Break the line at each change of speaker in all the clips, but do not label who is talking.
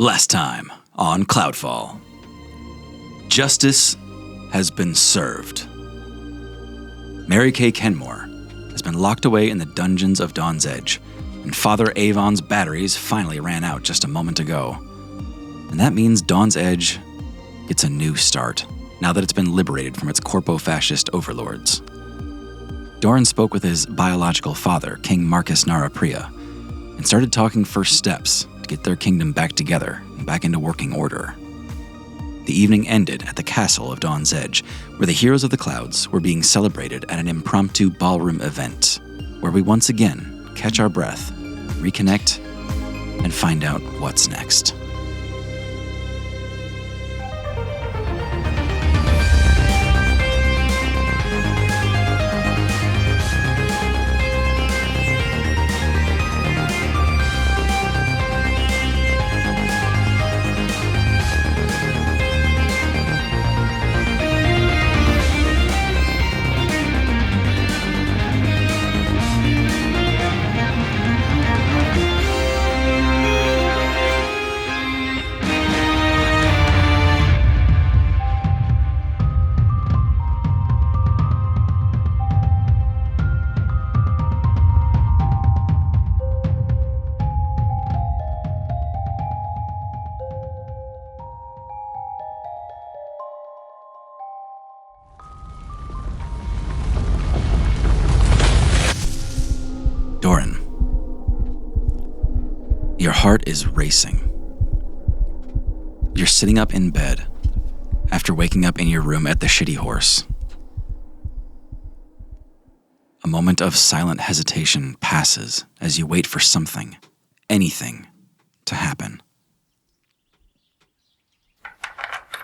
Last time on Cloudfall. Justice has been served. Mary Kay Kenmore has been locked away in the dungeons of Dawn's Edge, and Father Avon's batteries finally ran out just a moment ago. And that means Dawn's Edge gets a new start, now that it's been liberated from its corpo-fascist overlords. Doran spoke with his biological father, King Marcus Narapria, and started talking first steps to get their kingdom back together and back into working order. The evening ended at the castle of Dawn's Edge, where the heroes of the clouds were being celebrated at an impromptu ballroom event, where we once again catch our breath, reconnect, and find out what's next. Doran, your heart is racing. You're sitting up in bed after waking up in your room at the Shitty Horse. A moment of silent hesitation passes as you wait for something, anything, to happen.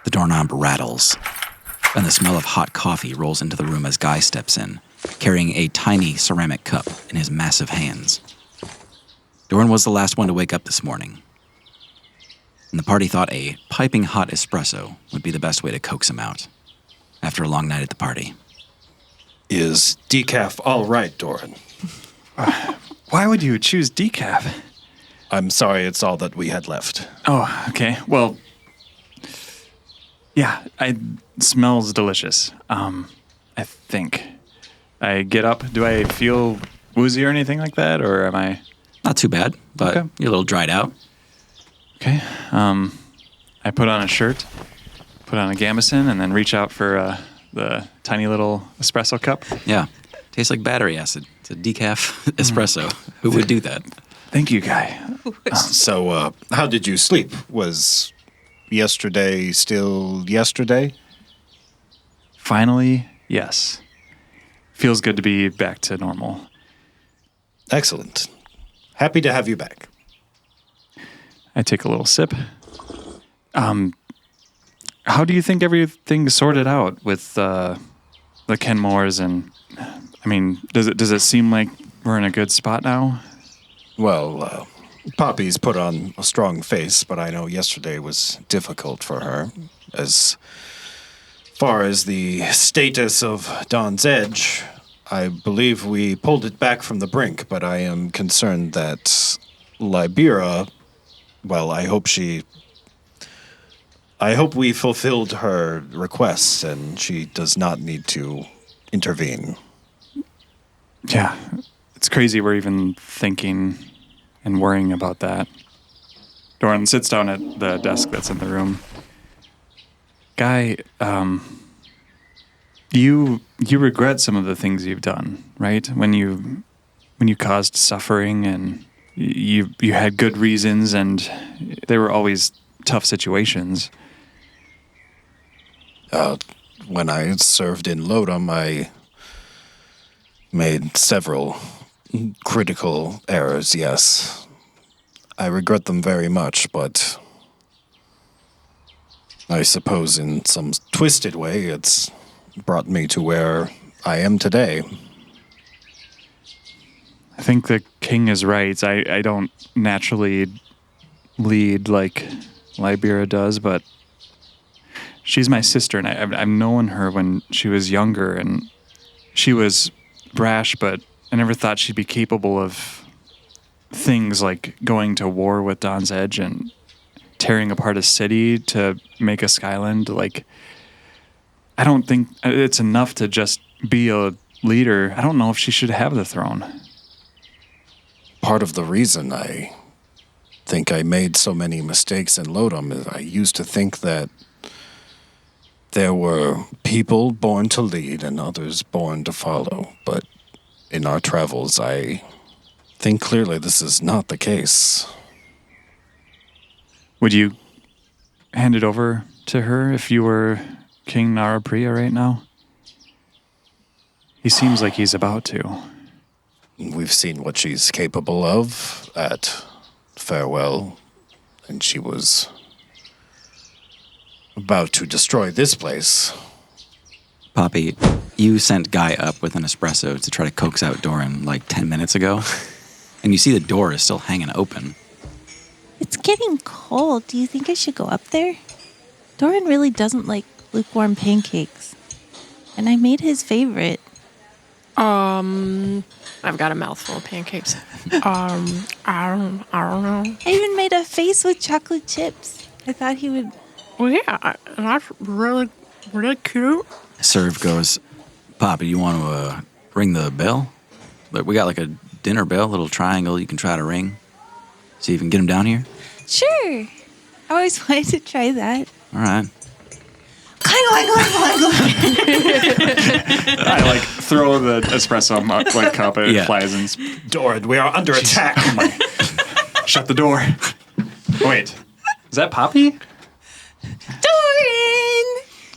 The doorknob rattles, and the smell of hot coffee rolls into the room as Guy steps in, carrying a tiny ceramic cup in his massive hands. Doran was the last one to wake up this morning, and the party thought a piping hot espresso would be the best way to coax him out after a long night at the party.
Is decaf all right, Doran?
Why would you choose decaf?
I'm sorry, it's all that we had left.
Oh, okay. Well, yeah, it smells delicious. I think. I get up. Do I feel woozy or anything like that, or am I?
Not too bad, but
Okay.
You're a little dried out.
Okay. I put on a shirt, put on a gambeson, and then reach out for the tiny little espresso cup.
Yeah, tastes like battery acid. It's a decaf espresso. Who would do that?
Thank you, Guy.
So, how did you sleep? Was yesterday still yesterday?
Finally, yes. Feels good to be back to normal.
Excellent. Happy to have you back.
I take a little sip. How do you think everything's sorted out with the Kenmores? And I mean, does it seem like we're in a good spot now?
Well, Poppy's put on a strong face, but I know yesterday was difficult for her. As far as the status of Dawn's Edge, I believe we pulled it back from the brink, but I am concerned that Libera, well, I hope we fulfilled her requests and she does not need to intervene.
Yeah, it's crazy we're even thinking and worrying about that. Doran sits down at the desk that's in the room. Guy, you regret some of the things you've done, right? When you caused suffering and you had good reasons and they were always tough situations.
When I served in Lodom, I made several critical errors, yes. I regret them very much, but I suppose in some twisted way it's brought me to where I am today.
I think the king is right. I don't naturally lead like Libera does, but she's my sister, and I've known her when she was younger, and she was brash, but I never thought she'd be capable of things like going to war with Dawn's Edge and tearing apart a city to make a Skyland. Like, I don't think it's enough to just be a leader. I don't know if she should have the throne.
Part of the reason I think I made so many mistakes in Lodom is I used to think that there were people born to lead and others born to follow. But in our travels, I think clearly this is not the case.
Would you hand it over to her if you were King Narapriya right now? He seems like he's about to.
We've seen what she's capable of at Farewell, and she was about to destroy this place.
Poppy, you sent Guy up with an espresso to try to coax out Doran like 10 minutes ago, and you see the door is still hanging open.
It's getting cold. Do you think I should go up there? Doran really doesn't like lukewarm pancakes. And I made his favorite.
I've got a mouthful of pancakes. I don't know.
I even made a face with chocolate chips. I thought he would...
Well, yeah, that's really, really cute.
Serve goes, Poppy, you want to ring the bell? But we got like a dinner bell, little triangle you can try to ring. See if you can get him down here.
Sure. I always wanted to try that.
All right.
I like throw the espresso like cup and it flies and
Doran, we are under attack.
shut the door. Wait, is that Poppy?
Doran!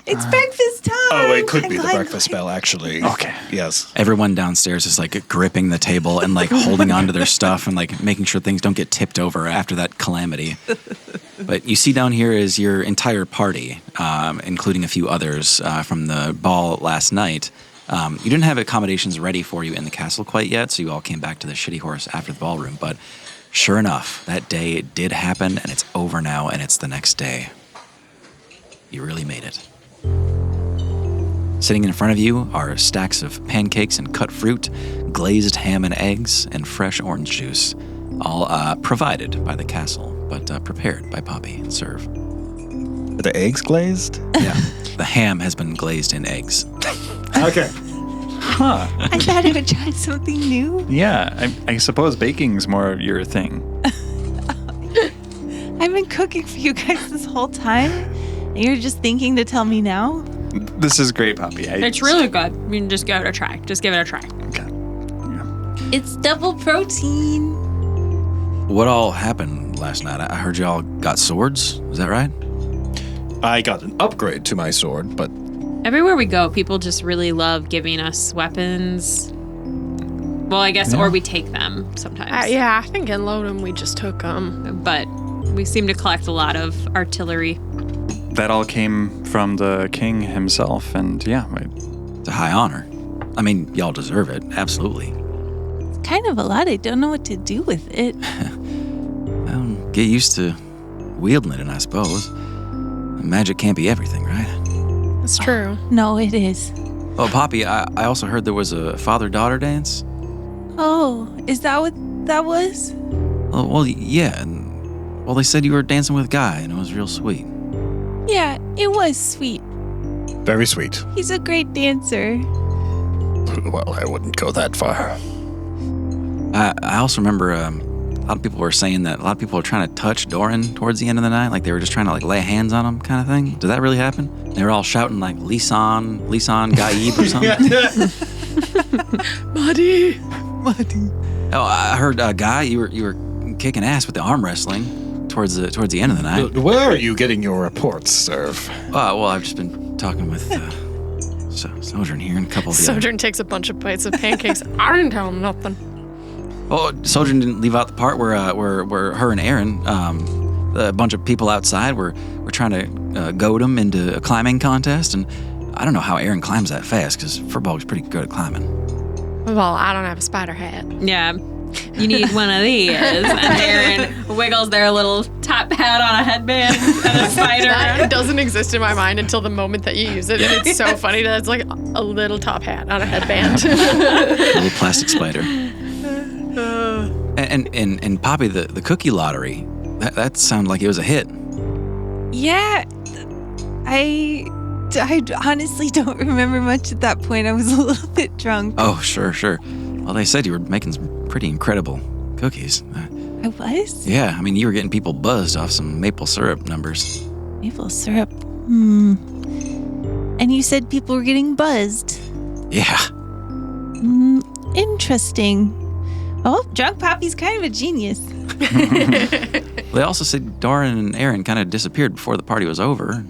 It's breakfast time.
Oh, it could be the breakfast bell, actually.
Okay.
Yes.
Everyone downstairs is like gripping the table and like holding onto their stuff and like making sure things don't get tipped over after that calamity. But you see down here is your entire party, including a few others from the ball last night. You didn't have accommodations ready for you in the castle quite yet, so you all came back to the Shitty Horse after the ballroom. But sure enough, that day it did happen, and it's over now, and it's the next day. You really made it. Sitting in front of you are stacks of pancakes and cut fruit, glazed ham and eggs, and fresh orange juice, all provided by the castle, but prepared by Poppy and Serve.
Are the eggs glazed?
Yeah, the ham has been glazed in eggs.
Okay.
Huh.
I thought I would try something new.
Yeah, I suppose baking's more your thing.
I've been cooking for you guys this whole time, and you're just thinking to tell me now?
This is great, Poppy.
It's really good. You can just give it a try. Just give it a try.
Okay. Yeah.
It's double protein.
What all happened last night? I heard y'all got swords. Is that right?
I got an upgrade to my sword, but
Everywhere we go, people just really love giving us weapons. Well, I guess, or we take them sometimes.
Yeah, I think in Lodom we just took them.
But we seem to collect a lot of artillery.
That all came from the king himself, and yeah.
It's a high honor. I mean, y'all deserve it, absolutely.
It's kind of a lot. I don't know what to do with it.
Well, get used to wielding it, I suppose. Magic can't be everything, right?
That's true.
No, it is.
Oh, Poppy, I also heard there was a father-daughter dance.
Oh, is that what that was?
Oh, well, yeah. And, well, they said you were dancing with Guy, and it was real sweet.
Yeah, it was sweet.
very sweet.
He's a great dancer.
Well, I wouldn't go that far.
I also remember a lot of people were saying that a lot of people were trying to touch Doran towards the end of the night, like they were just trying to like lay hands on him kind of thing. Did that really happen? They were all shouting like Lisan, Gaib or something.
Buddy.
Oh, I heard Guy, you were kicking ass with the arm wrestling towards the end of the night.
Where are you getting your reports, Serve?
Well, I've just been talking with Sojourn here and a couple of the
Sojourn takes a bunch of bites of pancakes. I didn't tell him nothing.
Oh, Sojourn didn't leave out the part where her and Aaron, a bunch of people outside were trying to goad him into a climbing contest, and I don't know how Aaron climbs that fast because Furbog's pretty good at climbing.
Well, I don't have a spider hat.
Yeah. You need one of these. And Aaron wiggles their little top hat on a headband and a spider.
That doesn't exist in my mind until the moment that you use it. And it's so funny that it's like a little top hat on a headband.
A little plastic spider. And Poppy, the cookie lottery, that sounded like it was a hit.
Yeah, I honestly don't remember much at that point. I was a little bit drunk.
Oh, sure. Well, they said you were making some pretty incredible cookies.
I was?
Yeah, I mean, you were getting people buzzed off some maple syrup numbers.
Maple syrup. And you said people were getting buzzed.
Yeah.
Interesting. Oh, Drunk Poppy's kind of a genius.
They also said Doran and Aaron kind of disappeared before the party was over.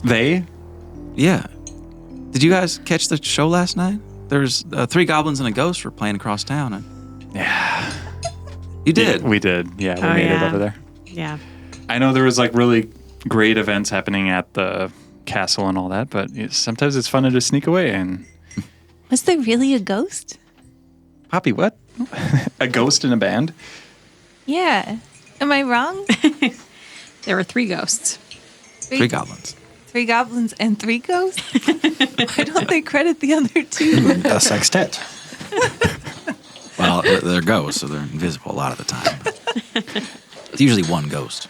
They?
Yeah. Did you guys catch the show last night? There's 3 goblins and a ghost were playing across town.
Yeah.
You did?
We did. Yeah, we made it over there.
Yeah.
I know there was like really great events happening at the castle and all that, but sometimes it's fun to just sneak away and...
Was there really a ghost?
Poppy, what? A ghost in a band?
Yeah. Am I wrong?
There were 3 ghosts.
3 goblins.
3 goblins and 3 ghosts? Why don't they credit the other 2?
A sextet.
Well, they're ghosts, so they're invisible a lot of the time. It's usually 1 ghost.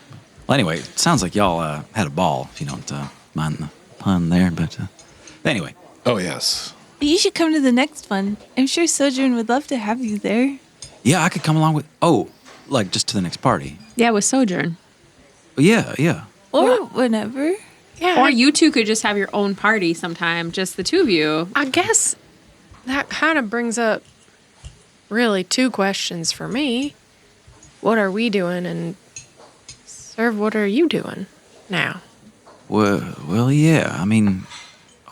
Well, anyway, it sounds like y'all had a ball, if you don't mind the pun there. But anyway.
Oh, yes.
But you should come to the next one. I'm sure Sojourn would love to have you there.
Yeah, I could come along with... Oh, like just to the next party.
Yeah, with Sojourn.
Yeah.
Or whenever.
Yeah.
Or you two could just have your own party sometime, just the 2 of you.
I guess that kind of brings up really 2 questions for me. What are we doing? And Serve, what are you doing now?
Well, yeah. I mean,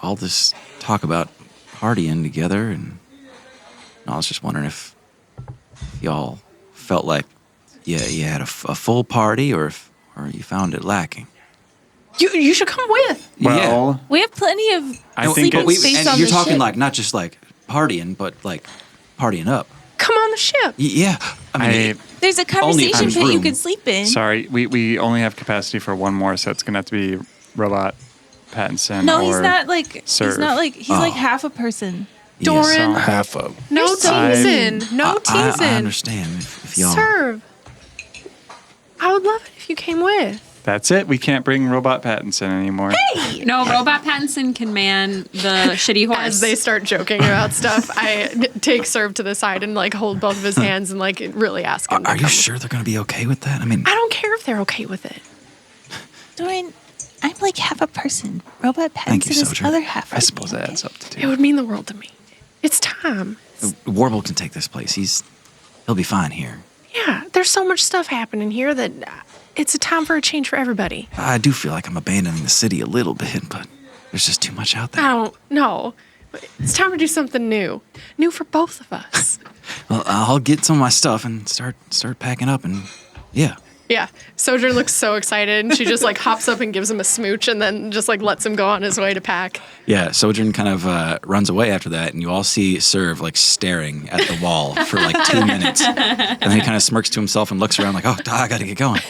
all this talk about partying together, and I was just wondering if y'all felt like you had a full party, or you found it lacking.
You should come with.
Well,
We have plenty of
I think
sleeping
it's-
space
and
on
you're
the
talking
ship.
like not just like partying, but like partying up.
Come on the ship.
Yeah. I mean,
There's a
Only if
conversation
there's
pit you
room.
could sleep in.
sorry, we only have capacity for 1 more, so it's going to have to be Robot Pattinson
No,
or
he's not like
Serve.
he's like half a person.
yeah,
Doran.
so-
Half a...
No
You're so
teasing. No
I
teasing.
understand if y'all.
Serve. I would love it if you came with.
That's it. We can't bring Robot Pattinson anymore.
No, Robot Pattinson can man the shitty horse.
As they start joking about stuff, I take Serve to the side and like hold both of his hands and like really ask him. to
Are you
come.
sure they're going to be okay with that? I mean,
I don't care if they're okay with it.
Doran, I'm like half a person. Robot
Thank you,
Pattinson is
Sojourn.
other half.
I suppose that adds up to
It
2.
would mean the world to me. It's time.
Warble can take this place. He'll be fine here.
Yeah, there's so much stuff happening here that it's a time for a change for everybody.
I do feel like I'm abandoning the city a little bit, but there's just too much out
I
there.
don't know. It's time to do something new. New for both of us.
Well, I'll get some of my stuff and start packing up, and yeah.
Yeah. Sojourn looks so excited and she just like hops up and gives him a smooch and then just like lets him go on his way to pack.
Yeah, Sojourn kind of runs away after that, and you all see Serve like staring at the wall for like 2 minutes. And then he kind of smirks to himself and looks around like, oh, I got to get going.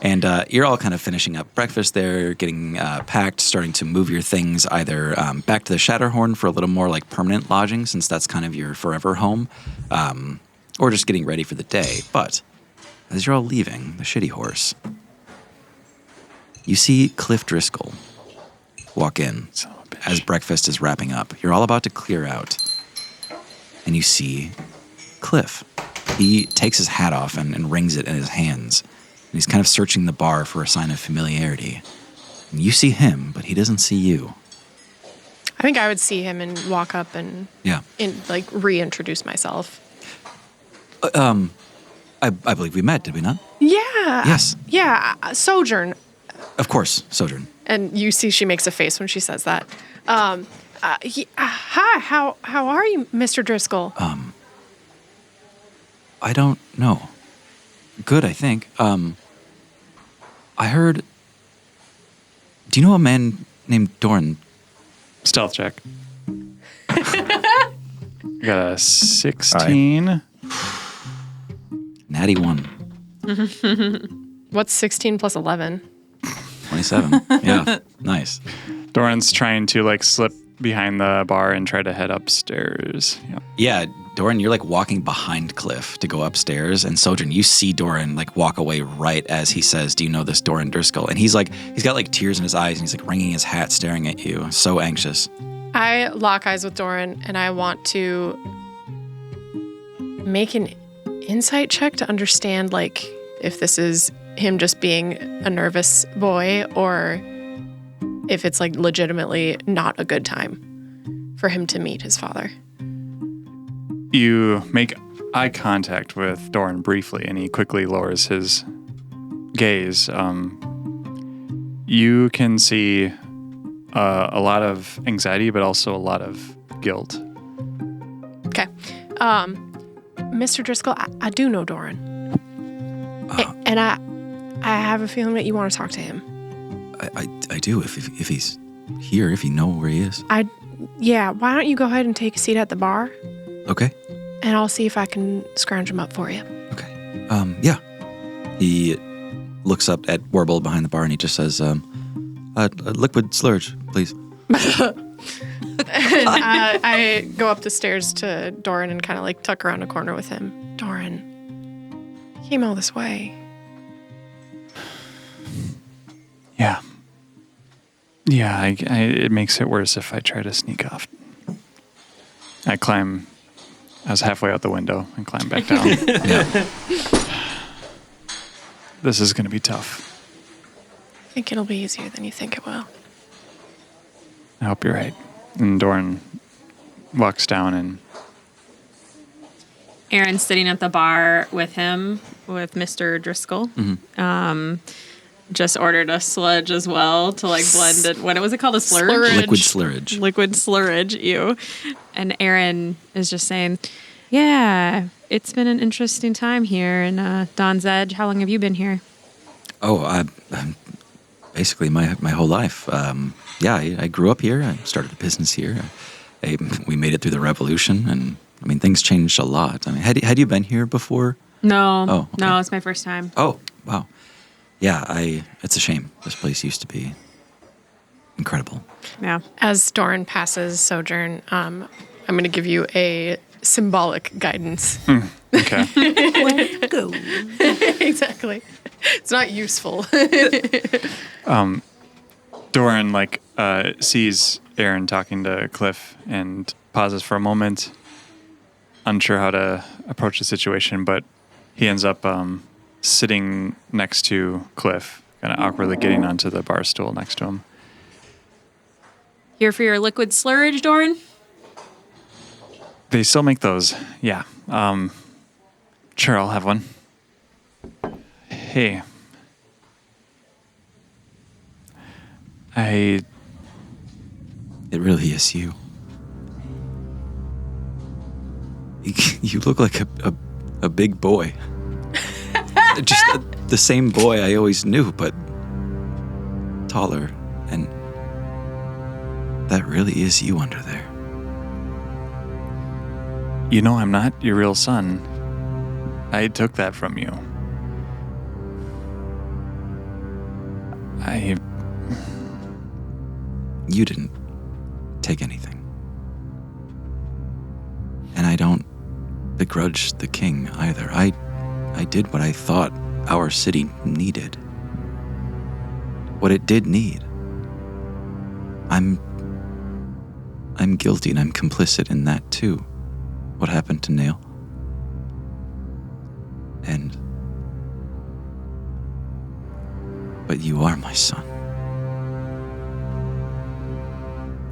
And you're all kind of finishing up breakfast there, getting packed, starting to move your things either back to the Shatterhorn for a little more like permanent lodging, since that's kind of your forever home, or just getting ready for the day. But as you're all leaving the shitty horse, you see Cliff Driscoll walk in as breakfast is wrapping up. You're all about to clear out, and you see Cliff. He takes his hat off and rings it in his hands, and he's kind of searching the bar for a sign of familiarity. And you see him, but he doesn't see you.
I think I would see him and walk up and
Yeah.
like reintroduce myself.
I believe we met, did we not?
Yeah.
Yes.
Yeah. Sojourn.
Of course, Sojourn.
And you see she makes a face when she says that. Hi, how are you, Mr. Driscoll?
I don't know. Good, I think. I heard... Do you know a man named Doran?
Stealth check. I got a 16.
Natty 1.
What's 16 plus 11?
27. Yeah, nice.
Doran's trying to like slip behind the bar and try to head upstairs. Yeah.
Yeah, Doran, you're like walking behind Cliff to go upstairs, and Sojourn, you see Doran like walk away right as he says, "Do you know this Doran Driscoll?" And he's got like tears in his eyes, and he's like wringing his hat, staring at you, so anxious.
I lock eyes with Doran, and I want to make an insight check to understand, like, if this is him just being a nervous boy or if it's, like, legitimately not a good time for him to meet his father.
You make eye contact with Doran briefly, and he quickly lowers his gaze. You can see a lot of anxiety, but also a lot of guilt.
Okay. Mr. Driscoll, I do know Doran. And I have a feeling that you want to talk to him.
I do, if he's here, if you know where he is.
Yeah, why don't you go ahead and take a seat at the bar?
Okay.
And I'll see if I can scrounge him up for you.
Okay. Yeah. He looks up at Warble behind the bar and he just says, liquid slurge, please.
I go up the stairs to Doran and kind of like tuck around a corner with him. Doran, you came all this way.
Yeah. Yeah, it makes it worse if I try to sneak off. I was halfway out the window and climb back down.
Yeah.
This is going to be tough.
I think it'll be easier than you think it will.
I hope you're right. And Doran walks down and...
Aaron's sitting at the bar with him, with Mr. Driscoll.
Mm-hmm.
Just ordered a sludge as well to like blend it. What was it called? A slurge?
Liquid slurge.
Liquid slurge, ew. And Aaron is just saying, yeah, it's been an interesting time here in Dawn's Edge. How long have you been here?
Oh, basically my whole life. I grew up here. I started a business here. We made it through the revolution, and I mean, things changed a lot. I mean, had you been here before?
No.
Oh, okay.
No, it's my first time.
Oh, wow. Yeah, it's a shame. This place used to be incredible.
Yeah.
As Doran passes Sojourn, I'm going to give you a symbolic guidance.
Okay.
Let's go.
Exactly. It's not useful.
Doran sees Aaron talking to Cliff and pauses for a moment, unsure how to approach the situation, but he ends up sitting next to Cliff, kind of awkwardly getting onto the bar stool next to him.
Here for your liquid slurge, Doran?
They still make those, yeah. Sure, I'll have one. Hey.
It really is you. You look like a big boy. Just the same boy I always knew, but taller. And that really is you under there.
You know I'm not your real son. I took that from you.
You didn't take anything. And I don't begrudge the king either. I did what I thought our city needed. What it did need. I'm guilty and I'm complicit in that too. What happened to Nail. But you are my son.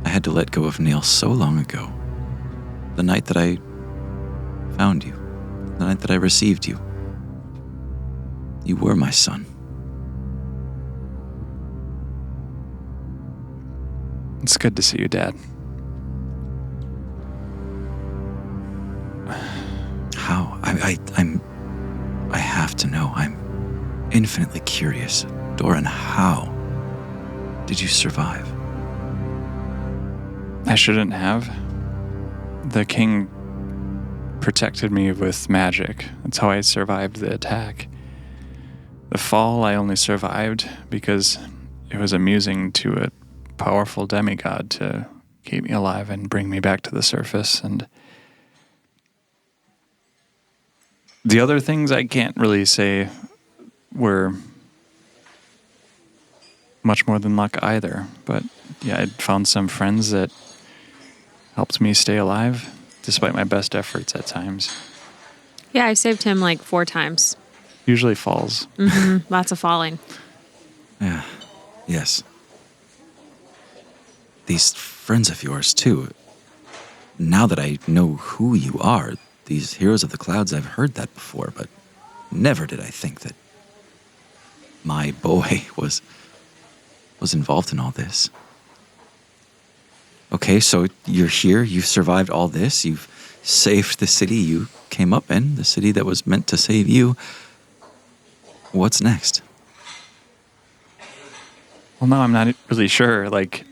I had to let go of Nail so long ago. The night that I found you. The night that I received you. You were my son.
It's good to see you, Dad.
How? I have to know. I'm infinitely curious. Doran, how did you survive?
I shouldn't have. The king protected me with magic. That's how I survived the attack. The fall I only survived because it was amusing to a powerful demigod to keep me alive and bring me back to the surface. And The other things I can't really say were much more than luck either. But yeah, I found some friends that helped me stay alive despite my best efforts at times.
Yeah, I saved him like 4 times.
Usually falls.
Lots of falling.
Yeah. Yes. These friends of yours, too. Now that I know who you are, these heroes of the clouds, I've heard that before, but never did I think that my boy was involved in all this. Okay, so you're here, you've survived all this, you've saved the city you came up in, the city that was meant to save you. What's next?
Well, no, I'm not really sure. Like,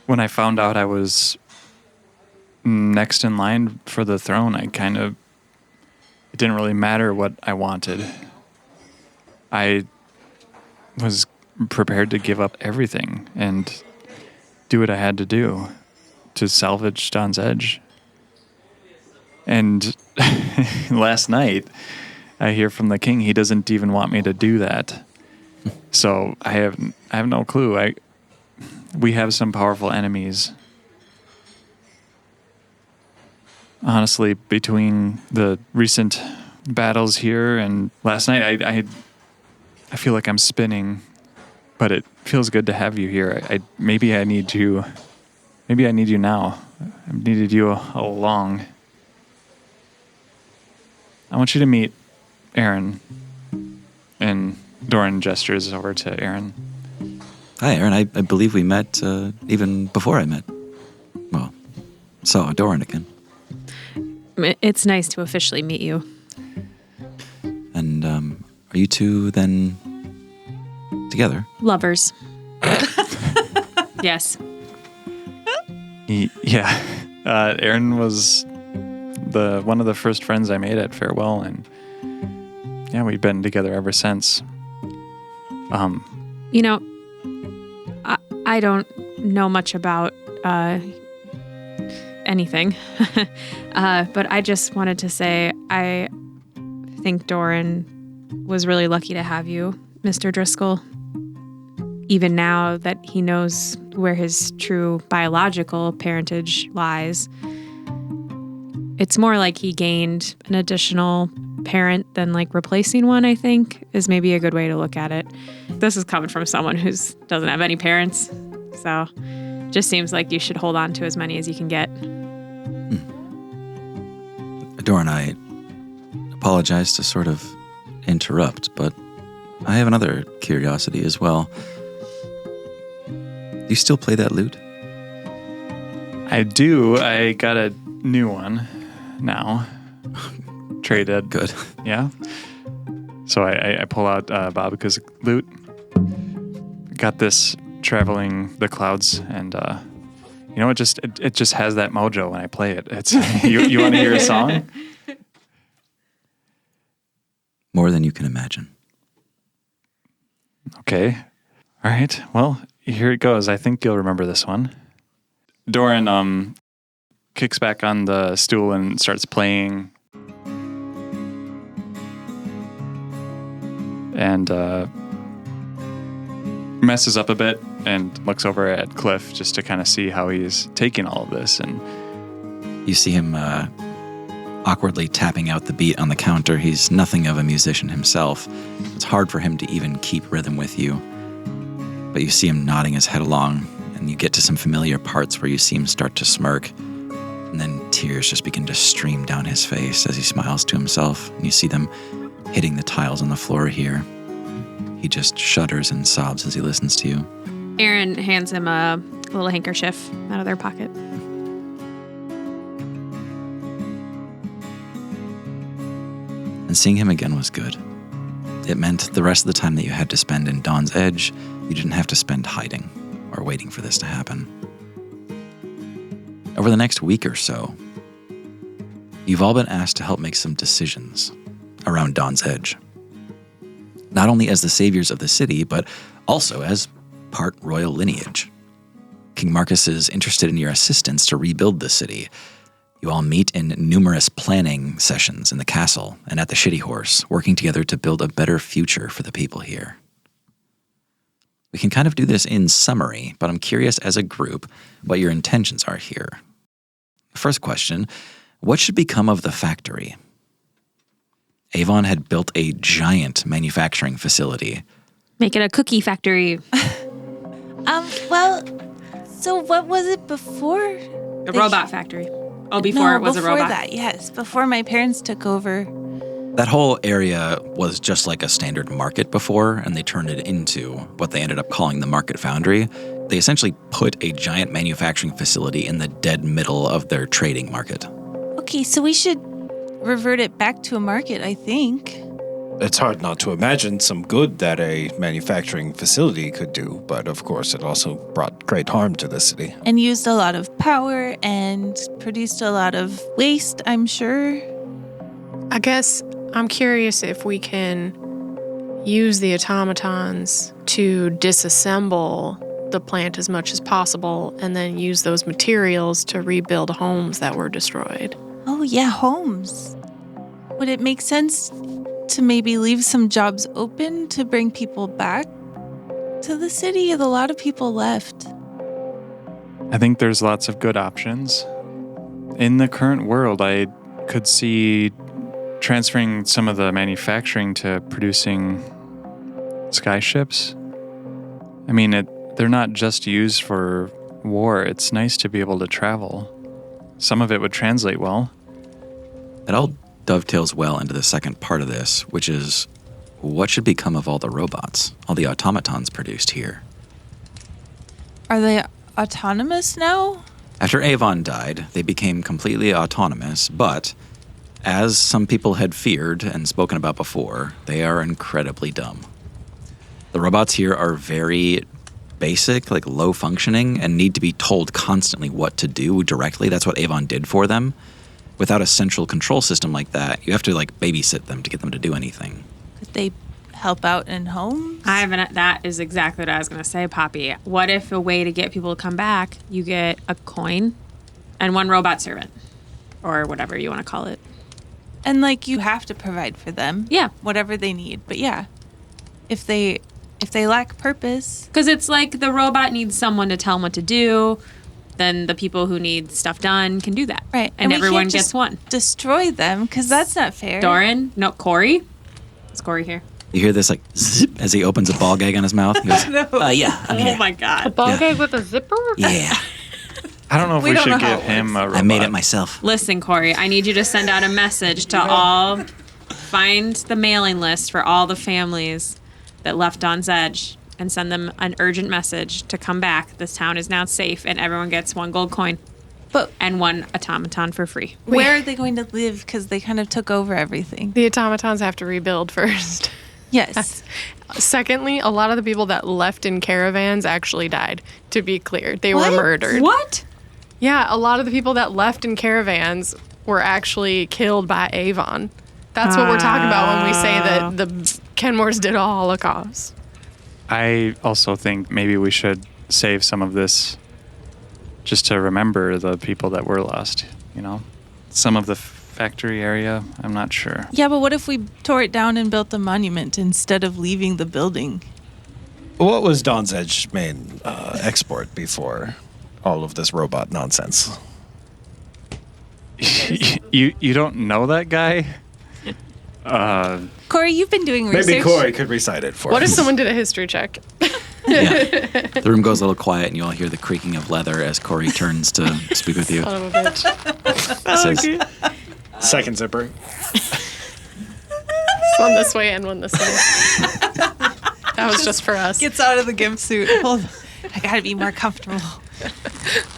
when I found out I was next in line for the throne, it didn't really matter what I wanted. I was prepared to give up everything and do what I had to do to salvage Dawn's Edge. And last night, I hear from the king he doesn't even want me to do that. So I have no clue. We have some powerful enemies. Honestly, between the recent battles here and last night, I feel like I'm spinning, but it feels good to have you here. Maybe I need you. Maybe I need you now. I've needed you all along. I want you to meet Aaron. And Doran gestures over to Aaron.
Hi, Aaron. I believe we met even before I met. Well, saw Doran again.
It's nice to officially meet you.
And are you two then together?
Lovers. Yes.
Yeah. Aaron was one of the first friends I made at Farewell, and yeah, we've been together ever since.
You know, I don't know much about anything, but I just wanted to say I think Doran was really lucky to have you, Mr. Driscoll. Even now that he knows where his true biological parentage lies, it's more like he gained an additional parent than like replacing one, I think, is maybe a good way to look at it. This is coming from someone who doesn't have any parents. So just seems like you should hold on to as many as you can get.
Doran, I apologize to sort of interrupt, but I have another curiosity as well. Do you still play that lute?
I do. I got a new one now. Traded.
Good.
Yeah. So I pull out Babuka's lute. Got this traveling the clouds, and you know, it just has that mojo when I play it. It's you want to hear a song?
More than you can imagine.
Okay. All right. Well, here it goes. I think you'll remember this one. Doran kicks back on the stool and starts playing. And messes up a bit and looks over at Cliff just to kind of see how he's taking all of this. And
you see him awkwardly tapping out the beat on the counter. He's nothing of a musician himself. It's hard for him to even keep rhythm with you. But you see him nodding his head along, and you get to some familiar parts where you see him start to smirk. And then tears just begin to stream down his face as he smiles to himself. And you see them hitting the tiles on the floor here. He just shudders and sobs as he listens to you.
Aaron hands him a little handkerchief out of their pocket.
And seeing him again was good. It meant the rest of the time that you had to spend in Dawn's Edge, you didn't have to spend hiding or waiting for this to happen. Over the next week or so, you've all been asked to help make some decisions around Dawn's Edge. Not only as the saviors of the city, but also as part royal lineage. King Marcus is interested in your assistance to rebuild the city. You all meet in numerous planning sessions in the castle and at the Shitty Horse, working together to build a better future for the people here. We can kind of do this in summary, but I'm curious as a group what your intentions are here. First question, what should become of the factory? Avon had built a giant manufacturing facility.
Make it a cookie factory.
Well, so what was it before?
A robot factory. Oh, before it was a robot.
Before that, yes. Before my parents took over.
That whole area was just like a standard market before, and they turned it into what they ended up calling the Market Foundry. They essentially put a giant manufacturing facility in the dead middle of their trading market.
Okay, so we should revert it back to a market, I think.
It's hard not to imagine some good that a manufacturing facility could do, but of course it also brought great harm to the city.
And used a lot of power and produced a lot of waste, I'm sure.
I guess I'm curious if we can use the automatons to disassemble the plant as much as possible and then use those materials to rebuild homes that were destroyed.
Oh, yeah, homes. Would it make sense to maybe leave some jobs open to bring people back to the city? A lot of people left.
I think there's lots of good options. In the current world, I could see transferring some of the manufacturing to producing skyships. I mean, they're not just used for war. It's nice to be able to travel. Some of it would translate well.
It all dovetails well into the second part of this, which is what should become of all the robots, all the automatons produced here?
Are they autonomous now?
After Avon died, they became completely autonomous, but as some people had feared and spoken about before, they are incredibly dumb. The robots here are very basic, like low functioning, and need to be told constantly what to do directly. That's what Avon did for them. Without a central control system like that, you have to like babysit them to get them to do anything.
Could they help out in homes?
That is exactly what I was going to say, Poppy. What if a way to get people to come back, you get a coin and one robot servant, or whatever you want to call it.
And like you have to provide for them.
Yeah.
Whatever they need. But yeah, if they lack purpose.
Because it's like the robot needs someone to tell them what to do. Then the people who need stuff done can do that.
Right.
And
we
everyone
can't
gets
just
one.
Destroy them, because that's not fair.
Doran? No, Corey? Is Corey here?
You hear this like zip as he opens a ball gag on his mouth. He goes, yeah, I'm here.
Oh my God.
Ball gag with a zipper?
Yeah,
I don't know if
We
we
don't
should
know how
give
it
him a robot.
I made it myself.
Listen, Corey, I need you to send out a message to all. Find the mailing list for all the families that left Dawn's Edge and send them an urgent message to come back. This town is now safe and everyone gets one gold coin
But
and one automaton for free.
where are they going to live? Because they kind of took over everything.
The automatons have to rebuild first.
Yes.
Secondly, a lot of the people that left in caravans actually died, to be clear. They were murdered.
What?
Yeah, a lot of the people that left in caravans were actually killed by Avon. That's what we're talking about when we say that the Kenmores did a Holocaust.
I also think maybe we should save some of this just to remember the people that were lost, you know? Some of the factory area, I'm not sure.
Yeah, but what if we tore it down and built a monument instead of leaving the building?
What was Dawn's Edge's main export before all of this robot nonsense?
You don't know that guy?
Corey, you've been doing research.
Maybe Corey could recite it for
What
us.
if someone did a history check?
Yeah. The room goes a little quiet, and you all hear the creaking of leather as Corey turns to speak with you.
Son of a bitch.
Says,
Second zipper.
One this way and one this way. That was just for us.
Gets out of the gimp suit. Hold on. I gotta be more comfortable.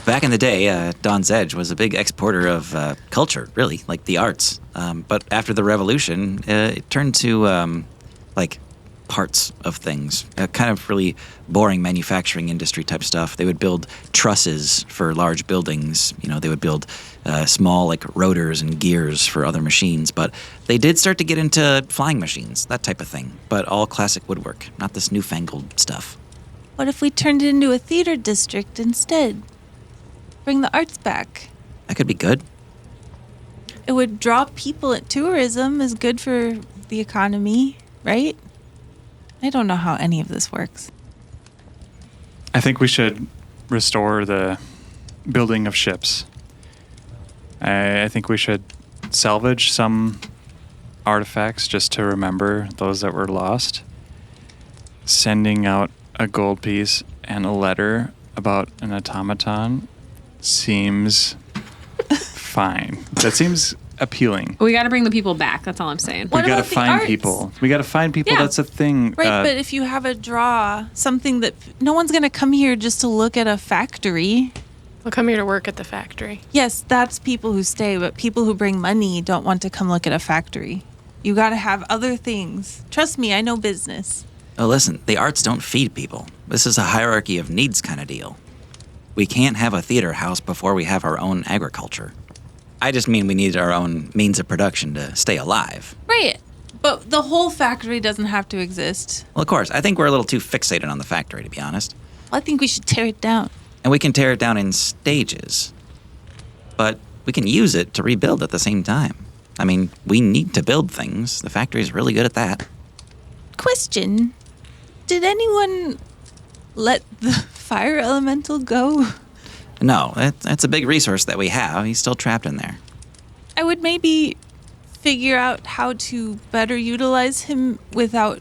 Back in the day, Dawn's Edge was a big exporter of culture, really, like the arts. But after the revolution, it turned to like parts of things, kind of really boring manufacturing industry type stuff. They would build trusses for large buildings. You know, they would build small like rotors and gears for other machines. But they did start to get into flying machines, that type of thing. But all classic woodwork, not this newfangled stuff.
What if we turned it into a theater district instead? Bring the arts back.
That could be good.
It would draw people. Tourism is good for the economy, right? I don't know how any of this works.
I think we should restore the building of ships. I think we should salvage some artifacts just to remember those that were lost. Sending out a gold piece and a letter about an automaton seems fine. That seems appealing.
We got to bring the people back. That's all I'm saying.
What
we got to
about the
find
arts?
people. We got to find people.
Yeah.
That's a thing.
Right, but if you have a draw, something that no one's going to come here just to look at a factory.
They'll come here to work at the factory.
Yes, that's people who stay, but people who bring money don't want to come look at a factory. You got to have other things. Trust me, I know business.
Oh, listen, the arts don't feed people. This is a hierarchy of needs kind of deal. We can't have a theater house before we have our own agriculture. I just mean we need our own means of production to stay alive.
Right, but the whole factory doesn't have to exist.
Well, of course, I think we're a little too fixated on the factory, to be honest.
I think we should tear it down.
And we can tear it down in stages. But we can use it to rebuild at the same time. I mean, we need to build things. The factory is really good at that.
Question. Did anyone let the fire elemental go?
No, that's a big resource that we have. He's still trapped in there.
I would maybe figure out how to better utilize him without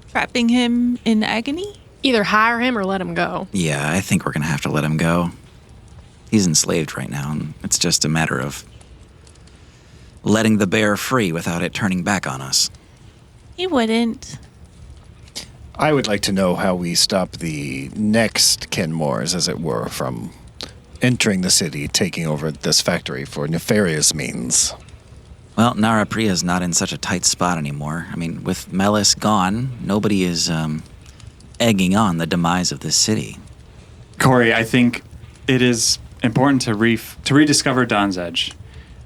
trapping him in agony.
Either hire him or let him go.
Yeah, I think we're going to have to let him go. He's enslaved right now, and it's just a matter of letting the bear free without it turning back on us.
He wouldn't.
I would like to know how we stop the next Kenmores, as it were, from entering the city, taking over this factory for nefarious means.
Well, Nara Priya's not in such a tight spot anymore. I mean, with Melis gone, nobody is egging on the demise of this city.
Corey, I think it is important to rediscover Dawn's Edge.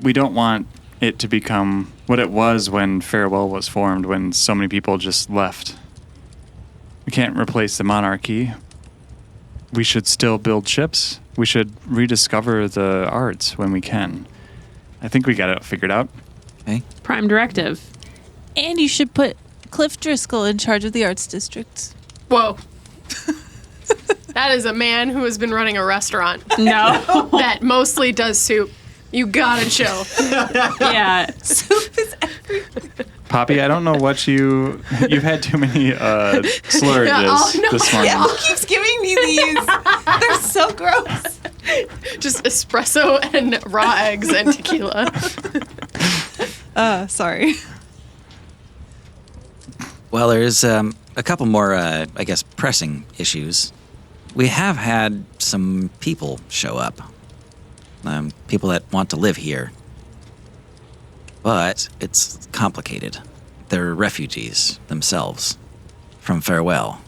We don't want it to become what it was when Farewell was formed, when so many people just left. We can't replace the monarchy. We should still build ships. We should rediscover the arts when we can. I think we got it figured out.
Okay?
Prime directive.
And you should put Cliff Driscoll in charge of the arts district.
Whoa. That is a man who has been running a restaurant
No.
that mostly does soup. You gotta chill.
Yeah.
Soup is everything.
Poppy, I don't know what you've had too many slurges
no.
this morning.
Al keeps giving me these. They're so gross.
Just espresso and raw eggs and tequila.
Sorry.
Well, there's a couple more, I guess, pressing issues. We have had some people show up. People that want to live here. But it's complicated. They're refugees themselves from Farewell.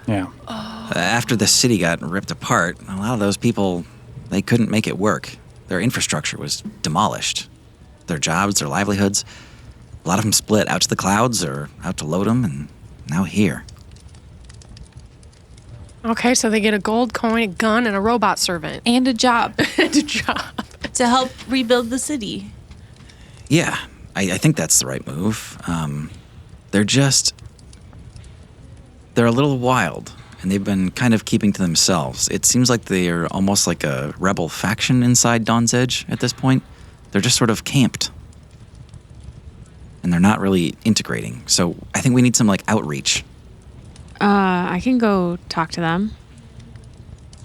Yeah.
After the city got ripped apart, a lot of those people, they couldn't make it work. Their infrastructure was demolished. Their jobs, their livelihoods, a lot of them split out to the clouds or out to Lodom, and now here.
Okay, so they get a gold coin, a gun, and a robot servant.
And a job
And a job.
to help rebuild the city.
Yeah, I think that's the right move. They're a little wild, and they've been kind of keeping to themselves. It seems like they're almost like a rebel faction inside Dawn's Edge at this point. They're just sort of camped. And they're not really integrating. So I think we need some, outreach.
I can go talk to them.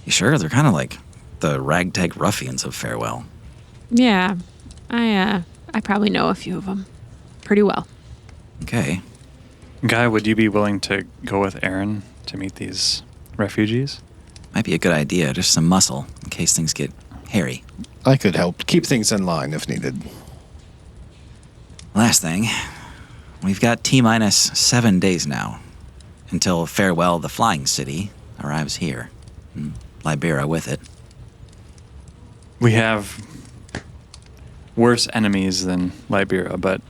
You sure? They're kind of like the ragtag ruffians of Farewell.
Yeah. I probably know a few of them pretty well.
Okay.
Guy, would you be willing to go with Aaron to meet these refugees?
Might be a good idea. Just some muscle in case things get hairy.
I could help keep things in line if needed.
Last thing. We've got T-minus 7 days now until Farewell, the flying city, arrives here. And Libera with it.
We have worse enemies than Libera, but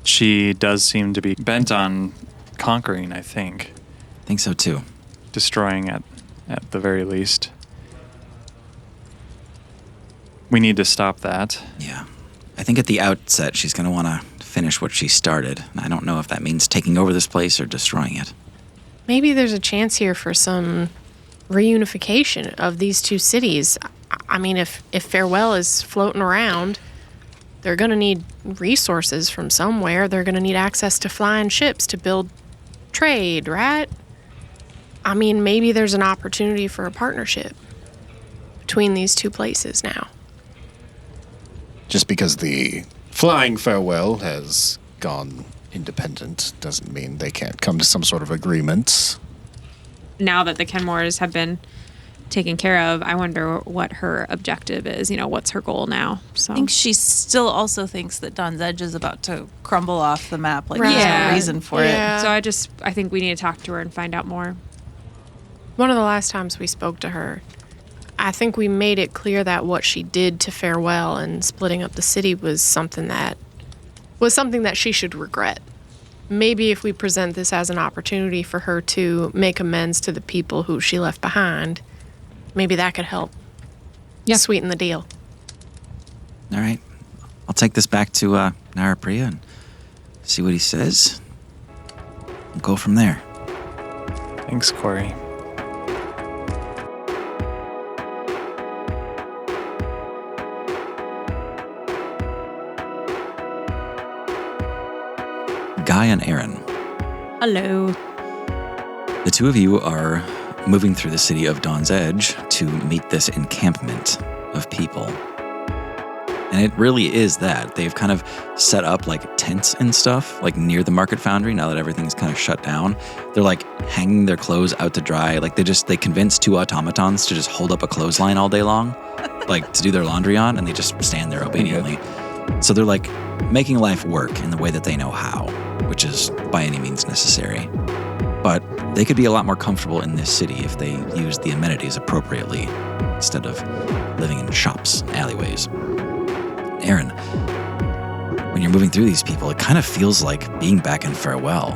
she does seem to be bent on conquering, I think.
Think so too.
Destroying at the very least. we need to stop that.
Yeah. I think at the outset, she's going to want to finish what she started. I don't know if that means taking over this place or destroying it.
Maybe there's a chance here for some reunification of these two cities. I mean, if Farewell is floating around, they're going to need resources from somewhere. They're going to need access to flying ships to build trade, right? I mean, maybe there's an opportunity for a partnership between these two places now.
Just because the Flying Farewell has gone independent doesn't mean they can't come to some sort of agreement.
Now that the Kenmores have been taken care of, I wonder what her objective is. What's her goal now? So
I think she still also thinks that Dawn's Edge is about to crumble off the map. Like,
Right.
there's
Yeah.
no reason for
Yeah.
it.
So I think we need to talk to her and find out more.
One of the last times we spoke to her, I think we made it clear that what she did to Farewell and splitting up the city was something that she should regret. Maybe if we present this as an opportunity for her to make amends to the people who she left behind, maybe that could help sweeten the deal.
All right. I'll take this back to Narapriya and see what he says. We'll go from there.
Thanks, Corey.
Guy and Aaron,
Hello.
the two of you are moving through the city of Dawn's Edge to meet this encampment of people. And it really is that. They've kind of set up like tents and stuff, like near the market foundry now that everything's kind of shut down. They're like hanging their clothes out to dry. Like they convinced two automatons to just hold up a clothesline all day long, like to do their laundry on, and they just stand there obediently. So they're like making life work in the way that they know how, which is by any means necessary. But they could be a lot more comfortable in this city if they used the amenities appropriately instead of living in shops and alleyways. Aaron, when you're moving through these people, it kind of feels like being back in Farewell.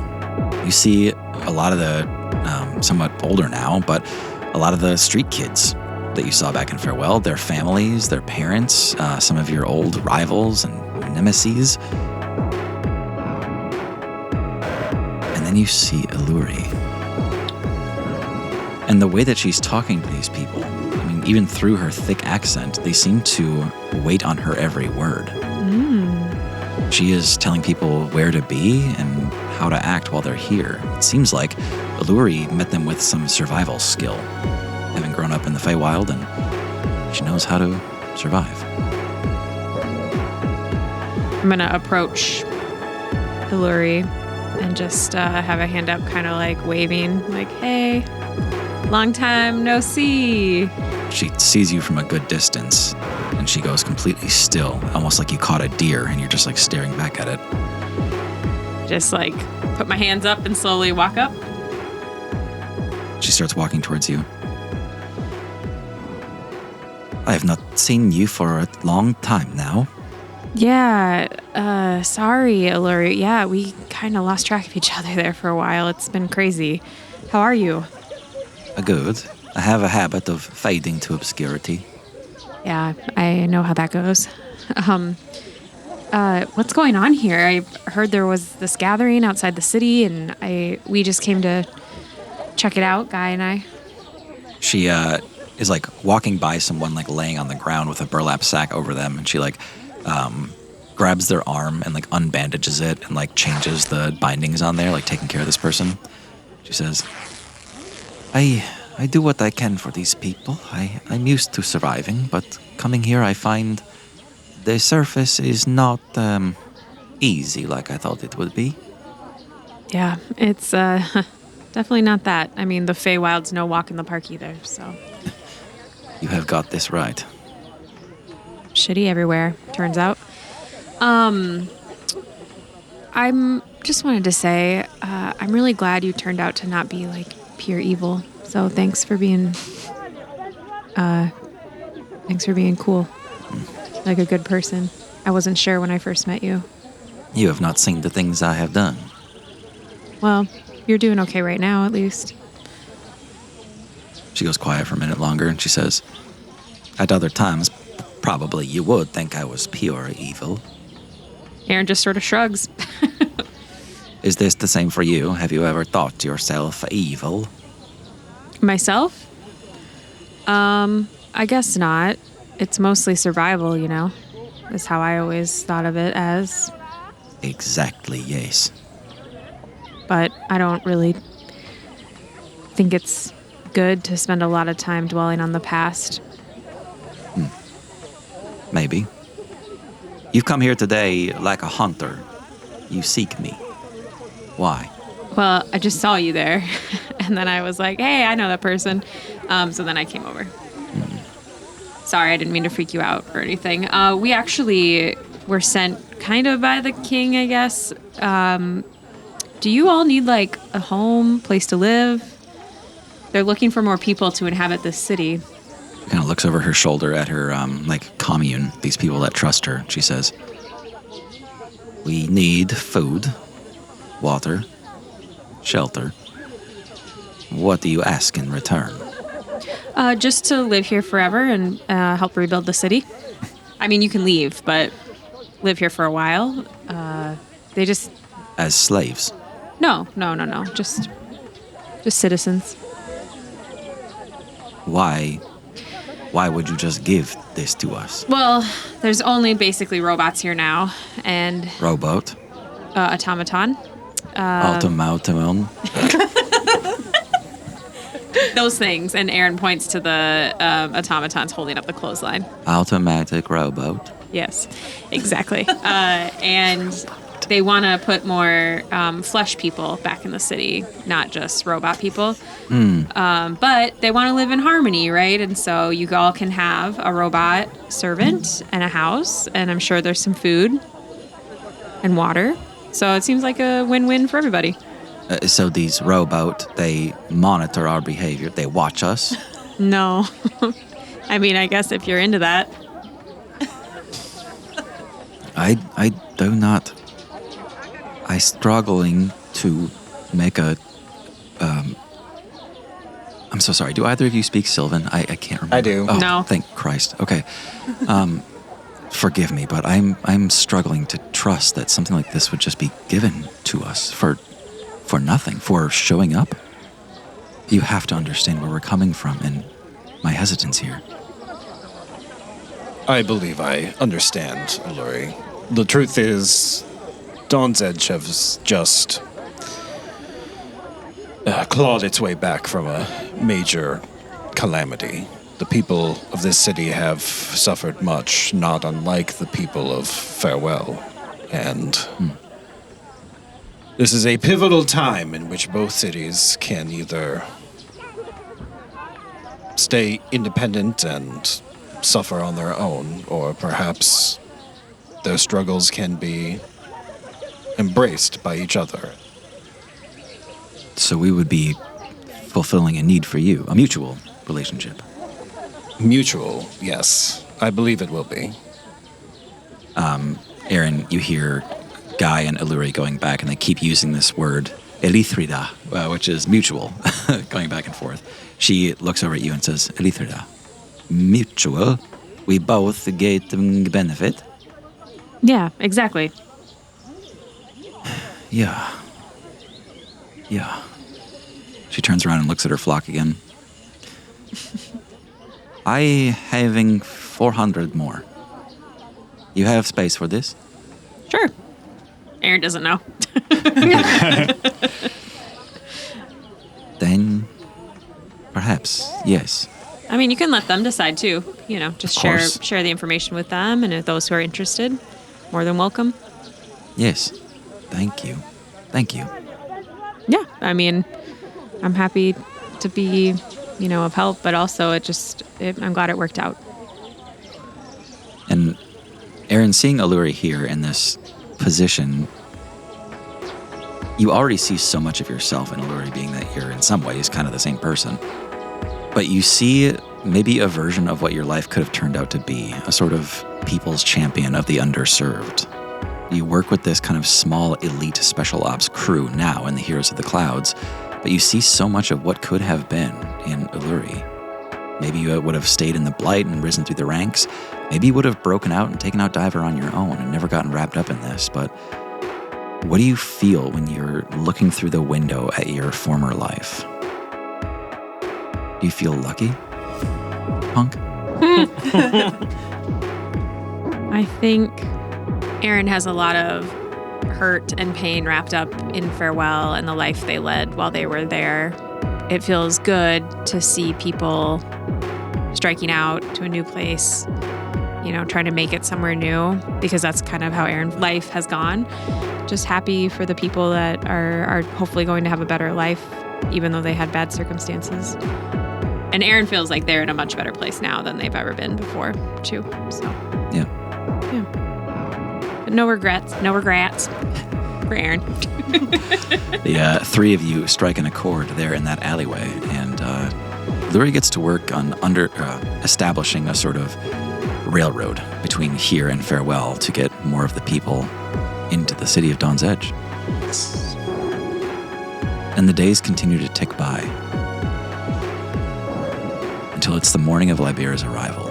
You see a lot of the, somewhat older now, but a lot of the street kids that you saw back in Farewell, their families, their parents, some of your old rivals and nemesis. And then you see Alluri. And the way that she's talking to these people, I mean, even through her thick accent, they seem to wait on her every word. She is telling people where to be and how to act while they're here. It seems like Alluri met them with some survival skill, having grown up in the Feywild, and she knows how to survive.
I'm going to approach Alluri and just have a hand up, kind of like waving, like, hey, long time no see.
She sees you from a good distance, and she goes completely still, almost like you caught a deer and you're just like staring back at it.
Just like put my hands up and slowly walk up.
She starts walking towards you. I have not seen you for a long time now.
Yeah, sorry, Alluri. Yeah, we kind of lost track of each other there for a while. It's been crazy. How are you?
Good. I have a habit of fading to obscurity.
Yeah, I know how that goes. What's going on here? I heard there was this gathering outside the city, and we just came to check it out, Guy and I.
She is like walking by someone like laying on the ground with a burlap sack over them, and she like grabs their arm and like unbandages it and like changes the bindings on there, like taking care of this person. She says, I do what I can for these people. I'm used to surviving, but coming here I find the surface is not easy like I thought it would be.
Yeah, it's definitely not that. I mean, the Feywild's no walk in the park either, so.
You have got this right.
Shitty everywhere, turns out. I'm just wanted to say, I'm really glad you turned out to not be like pure evil. So thanks for being cool. Like a good person. I wasn't sure when I first met you.
You have not seen the things I have done.
Well, you're doing okay right now, at least.
She goes quiet for a minute longer and she says, at other times, Probably you would think I was pure evil.
Aaron just sort of shrugs.
Is this the same for you? Have you ever thought yourself evil?
Myself? I guess not. It's mostly survival, you know? Is how I always thought of it as.
Exactly, yes.
But I don't really think it's good to spend a lot of time dwelling on the past.
Maybe. You've come here today like a hunter. You seek me. Why?
Well, I just saw you there, and then I was like, hey, I know that person. So then I came over. Sorry, I didn't mean to freak you out or anything. We actually were sent kind of by the king, I guess. Do you all need, like, a home, place to live? They're looking for more people to inhabit this city.
She kind of looks over her shoulder at her, commune, these people that trust her. She says, we need food, water, shelter. What do you ask in return?
Just to live here forever and help rebuild the city. I mean, you can leave, but live here for a while. They just...
As slaves?
No. Just citizens.
Why would you just give this to us?
Well, there's only basically robots here now, and...
Rowboat?
Automaton.
Automaton?
Those things. And Aaron points to the automatons holding up the clothesline.
Automatic rowboat?
Yes, exactly. And they want to put more flesh people back in the city, not just robot people. But they want to live in harmony, right? And so you all can have a robot servant and a house, and I'm sure there's some food and water. So it seems like a win-win for everybody.
So these rowboat, they monitor our behavior. They watch us.
No. I mean, I guess if you're into that.
I do not. I struggling to make a. I'm so sorry. Do either of you speak Sylvan? I can't remember.
I do.
Oh,
No.
Thank Christ. Okay. Forgive me, but I'm struggling to trust that something like this would just be given to us for nothing, for showing up. You have to understand where we're coming from and my hesitance here.
I believe I understand, Alluri. The truth is, Dawn's Edge has just clawed its way back from a major calamity. The people of this city have suffered much, not unlike the people of Farewell. And this is a pivotal time in which both cities can either stay independent and suffer on their own, or perhaps their struggles can be embraced by each other.
So we would be fulfilling a need for you, a mutual relationship.
Mutual, yes. I believe it will be.
Aaron, you hear Guy and Alluri going back, and they keep using this word, Elithrida, which is mutual, going back and forth. She looks over at you and says, Elithrida, mutual? We both get benefit?
Yeah, exactly.
Yeah. She turns around and looks at her flock again. I having 400 more. You have space for this?
Sure. Aaron doesn't know.
Then, perhaps, yes.
I mean, you can let them decide too. You know, just
Of course.
share the information with them, and if those who are interested, more than welcome.
Yes. Thank you.
Yeah, I mean, I'm happy to be, of help, but also I'm glad it worked out.
And Aaron, seeing Alluri here in this position, you already see so much of yourself in Alluri, being that you're in some ways kind of the same person. But you see maybe a version of what your life could have turned out to be, a sort of people's champion of the underserved. You work with this kind of small elite special ops crew now in the Heroes of the Clouds, but you see so much of what could have been in Alluri. Maybe you would have stayed in the Blight and risen through the ranks. Maybe you would have broken out and taken out Diver on your own and never gotten wrapped up in this. But what do you feel when you're looking through the window at your former life? Do you feel lucky, Punk?
I think Aaron has a lot of hurt and pain wrapped up in Farewell and the life they led while they were there. It feels good to see people striking out to a new place, trying to make it somewhere new, because that's kind of how Aaron's life has gone. Just happy for the people that are hopefully going to have a better life, even though they had bad circumstances. And Aaron feels like they're in a much better place now than they've ever been before, too. So,
Yeah.
But no regrets for Aaron.
The three of you strike an accord there in that alleyway, and Lurie gets to work on establishing a sort of railroad between here and Farewell to get more of the people into the city of Dawn's Edge. And the days continue to tick by until it's the morning of Libera's arrival.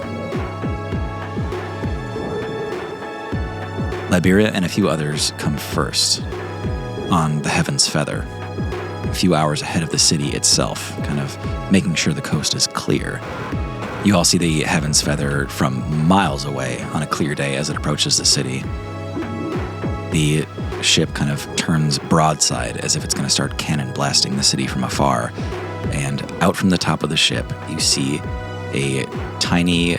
Libera and a few others come first on the Heaven's Feather, a few hours ahead of the city itself, kind of making sure the coast is clear. You all see the Heaven's Feather from miles away on a clear day as it approaches the city. The ship kind of turns broadside as if it's going to start cannon blasting the city from afar. And out from the top of the ship, you see a tiny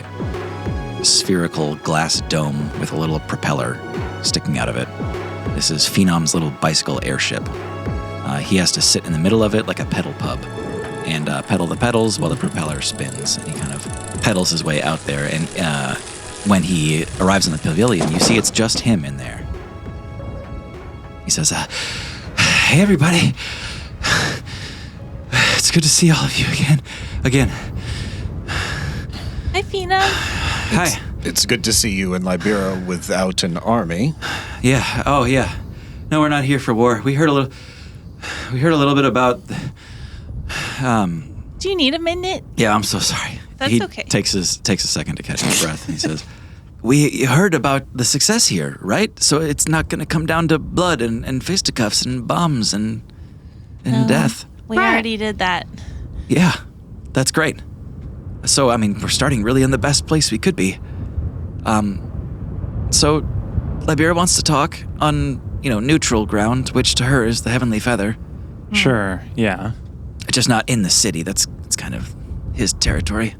spherical glass dome with a little propeller sticking out of it. This is Phenom's little bicycle airship. He has to sit in the middle of it like a pedal pub and pedal the pedals while the propeller spins. And he kind of pedals his way out there. And when he arrives in the pavilion, you see it's just him in there. He says, "Hey, everybody. It's good to see all of you again.
Hi, Fina.
Hi.
It's good to see you in Libera without an army.
Yeah. Oh, yeah. No, we're not here for war. We heard a little bit about.
Do you need a minute?
Yeah, I'm so sorry.
That's
he
okay.
Takes a second to catch his breath. And he says, "We heard about the success here, right? So it's not going to come down to blood and fisticuffs and bombs and death."
We already did that.
Yeah, that's great. So, I mean, we're starting really in the best place we could be. So, Libera wants to talk on, neutral ground, which to her is the Heavenly Feather.
Sure, yeah.
Just not in the city. It's kind of his territory.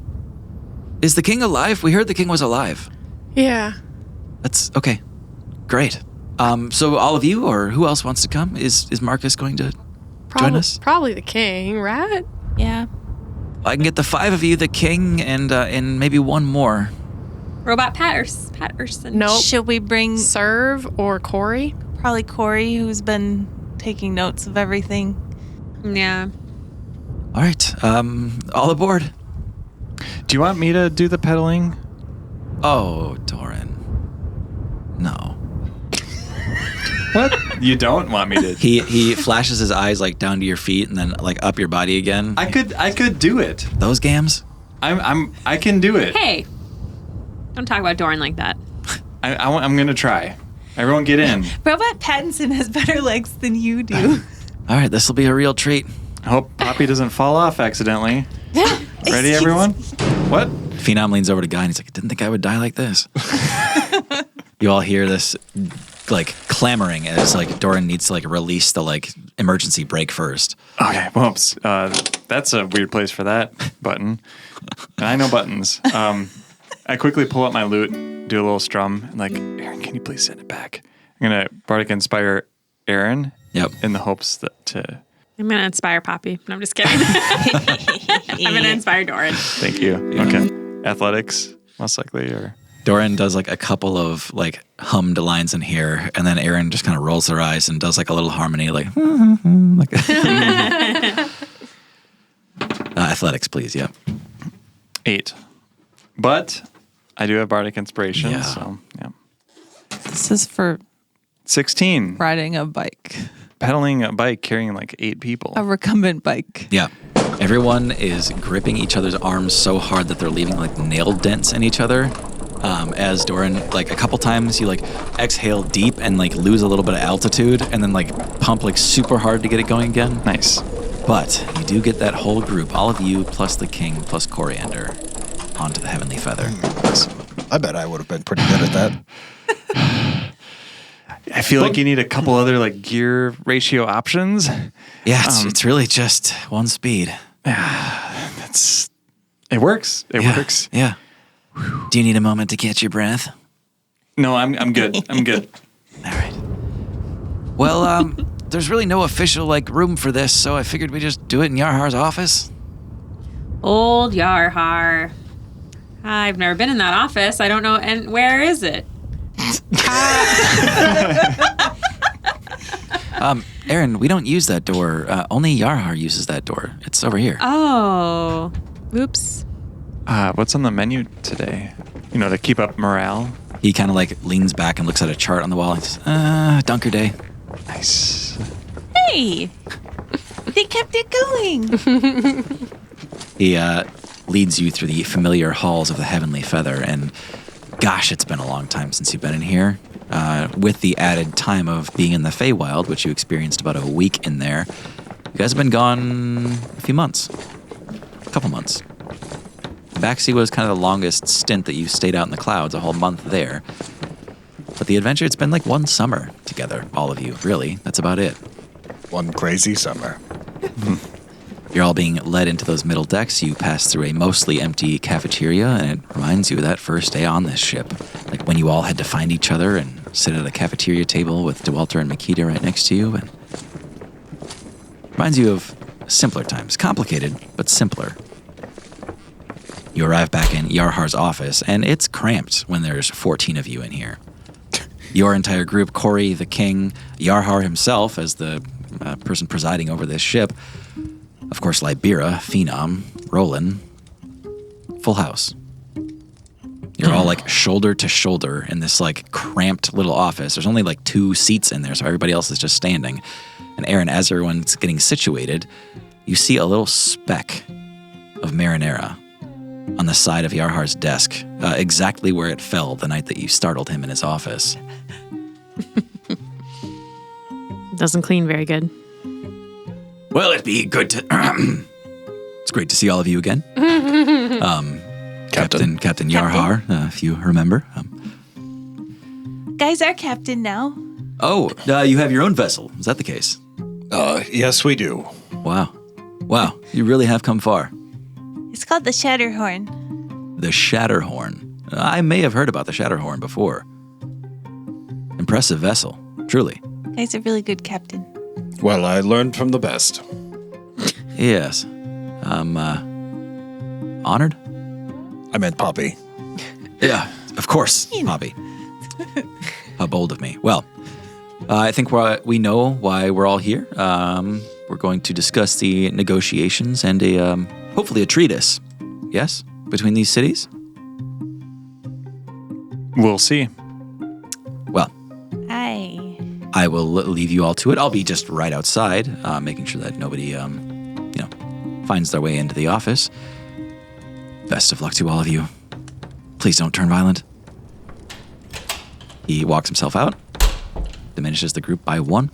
Is the king alive? We heard the king was alive.
Yeah.
That's okay. Great. So all of you, or who else wants to come? Is Marcus going to join us?
Probably the king, right?
Yeah.
I can get the 5 of you, the king, and maybe one more.
Robot Patterson.
Nope.
Should we bring
Serve or Corey?
probably Corey, who's been taking notes of everything?
Yeah.
All right. All aboard.
Do you want me to do the pedaling?
Oh, Doran. No.
What? You don't want me to?
He flashes his eyes like down to your feet and then like up your body again.
I could do it.
Those gams?
I can do it.
Hey, don't talk about Doran like that.
I'm gonna try. Everyone get in.
Robot Pattinson has better legs than you do.
All right, this will be a real treat.
I hope Poppy doesn't fall off accidentally. Ready, everyone? What?
Phenom leans over to Guy and he's like, I didn't think I would die like this. You all hear this like clamoring as like Doran needs to like release the like emergency brake first.
Okay, whoops. That's a weird place for that button. And I know buttons. I quickly pull up my lute, do a little strum, and like, Aaron, can you please send it back? I'm gonna Bardic Inspire Aaron.
Yep.
In the hopes that to.
I'm gonna inspire Poppy. No, I'm just kidding. I'm gonna inspire Doran.
Thank you. Okay. Athletics, most likely, or.
Doran does like a couple of like hummed lines in here, and then Aaron just kind of rolls their eyes and does like a little harmony, like, like athletics, please. Yep.
8. But I do have Bardic Inspiration,
Yeah.
so yeah.
This is for
16.
riding a bike.
pedaling a bike carrying like 8 people.
A recumbent bike.
Yeah. Everyone is gripping each other's arms so hard that they're leaving like nail dents in each other. As Doran, like a couple times you like exhale deep and like lose a little bit of altitude and then like pump like super hard to get it going again.
Nice.
But you do get that whole group, all of you plus the king plus Coriander, onto the Heavenly Feather.
I bet I would have been pretty good at that.
I feel like you need a couple other like gear ratio options.
Yeah, it's really just one speed.
It works. It works.
Yeah. Do you need a moment to catch your breath?
No, I'm good. I'm good.
All right. Well, there's really no official like room for this, so I figured we just do it in Yarhar's office.
Old Yarhar. I've never been in that office. I don't know. And where is it?
Aaron, we don't use that door. Only Yarhar uses that door. It's over here.
Oh. Oops.
What's on the menu today? You know, to keep up morale.
He kind of like leans back and looks at a chart on the wall and says, Dunker Day.
Nice.
Hey! They kept it going.
He leads you through the familiar halls of the Heavenly Feather, and gosh, it's been a long time since you've been in here. With the added time of being in the Feywild, which you experienced about a week in there, you guys have been gone a few months. A couple months. Baxi was kind of the longest stint that you stayed out in the clouds, a whole month there. But the adventure, it's been like one summer together, all of you, really. That's about it.
One crazy summer.
You're all being led into those middle decks. You pass through a mostly empty cafeteria, and it reminds you of that first day on this ship. Like when you all had to find each other and sit at a cafeteria table with DeWalter and Makita right next to you. And reminds you of simpler times. Complicated, but simpler. You arrive back in Yarhar's office, and it's cramped when there's 14 of you in here. Your entire group, Corey, the king, Yarhar himself as the person presiding over this ship, of course, Libera, Phenom, Roland, full house. You're all like shoulder to shoulder in this like cramped little office. There's only like 2 seats in there, so everybody else is just standing. And Aaron, as everyone's getting situated, you see a little speck of marinara on the side of Yarhar's desk, exactly where it fell the night that you startled him in his office.
Doesn't clean very good.
Well, it'd be good to... It's great to see all of you again. Captain Yarhar, if you remember.
Guy's our captain now.
Oh, you have your own vessel. Is that the case?
Yes, we do.
Wow. Wow, you really have come far.
It's called the Shatterhorn.
The Shatterhorn. I may have heard about the Shatterhorn before. Impressive vessel, truly.
Guy's a really good captain.
Well, I learned from the best.
Yes. I'm, honored?
I meant Poppy.
Yeah, of course, Poppy. How bold of me. Well, I think we know why we're all here. We're going to discuss the negotiations and hopefully a treatise, yes, between these cities?
We'll see.
Well,
I
will leave you all to it. I'll be just right outside, making sure that nobody, finds their way into the office. Best of luck to all of you. Please don't turn violent. He walks himself out, diminishes the group by 1.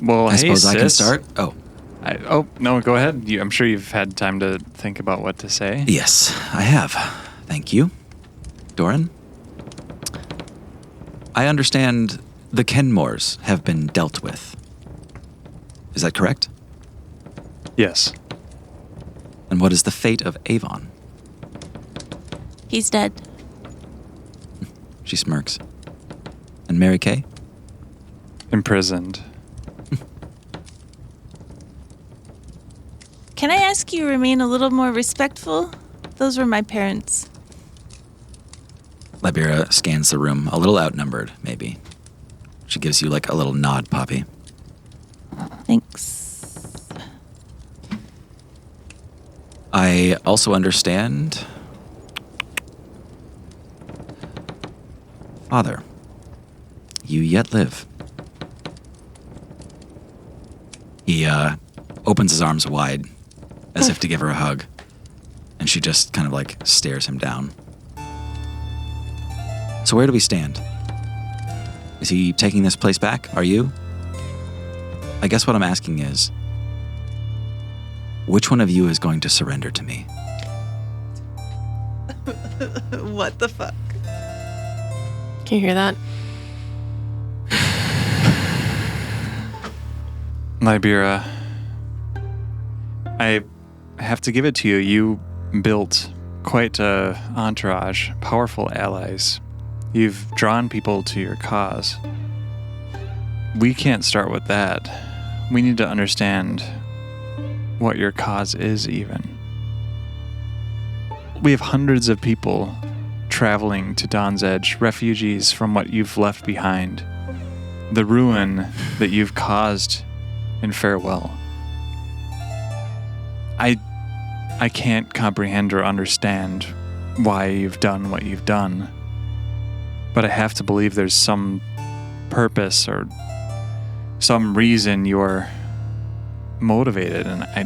Well,
I suppose I can start. Oh,
No, go ahead. I'm sure you've had time to think about what to say.
yes, I have. Thank you. Doran? I understand the Kenmores have been dealt with. Is that correct?
Yes.
And what is the fate of Avon?
He's dead.
She smirks. And Mary Kay?
Imprisoned.
Can I ask you remain a little more respectful? Those were my parents.
Libera scans the room, a little outnumbered, maybe. She gives you like a little nod, Poppy.
Thanks.
I also understand Father, you yet live. He opens his arms wide as if to give her a hug, and she just kind of like stares him down. So where do we stand? Is he taking this place back? Are you? I guess what I'm asking is, which one of you is going to surrender to me?
What the fuck?
Can you hear that?
Libera, I have to give it to you. You built quite a entourage, powerful allies. You've drawn people to your cause. We can't start with that. We need to understand what your cause is even. We have hundreds of people traveling to Dawn's Edge, refugees from what you've left behind, the ruin that you've caused in Farewell. I can't comprehend or understand why you've done what you've done, but I have to believe there's some purpose or some reason you're motivated, and I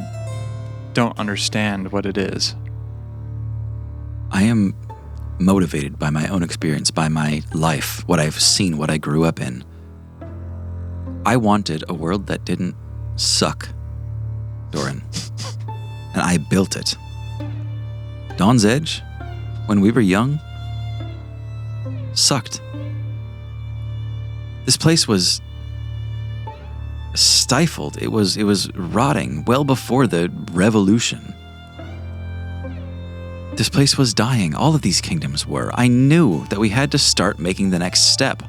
don't understand what it is.
I am motivated by my own experience, by my life, what I've seen, what I grew up in. I wanted a world that didn't suck, Doran. And I built it. Dawn's Edge, when we were young, sucked. This place was stifled. It was rotting well before the revolution. This place was dying. All of these kingdoms were. I knew that we had to start making the next step.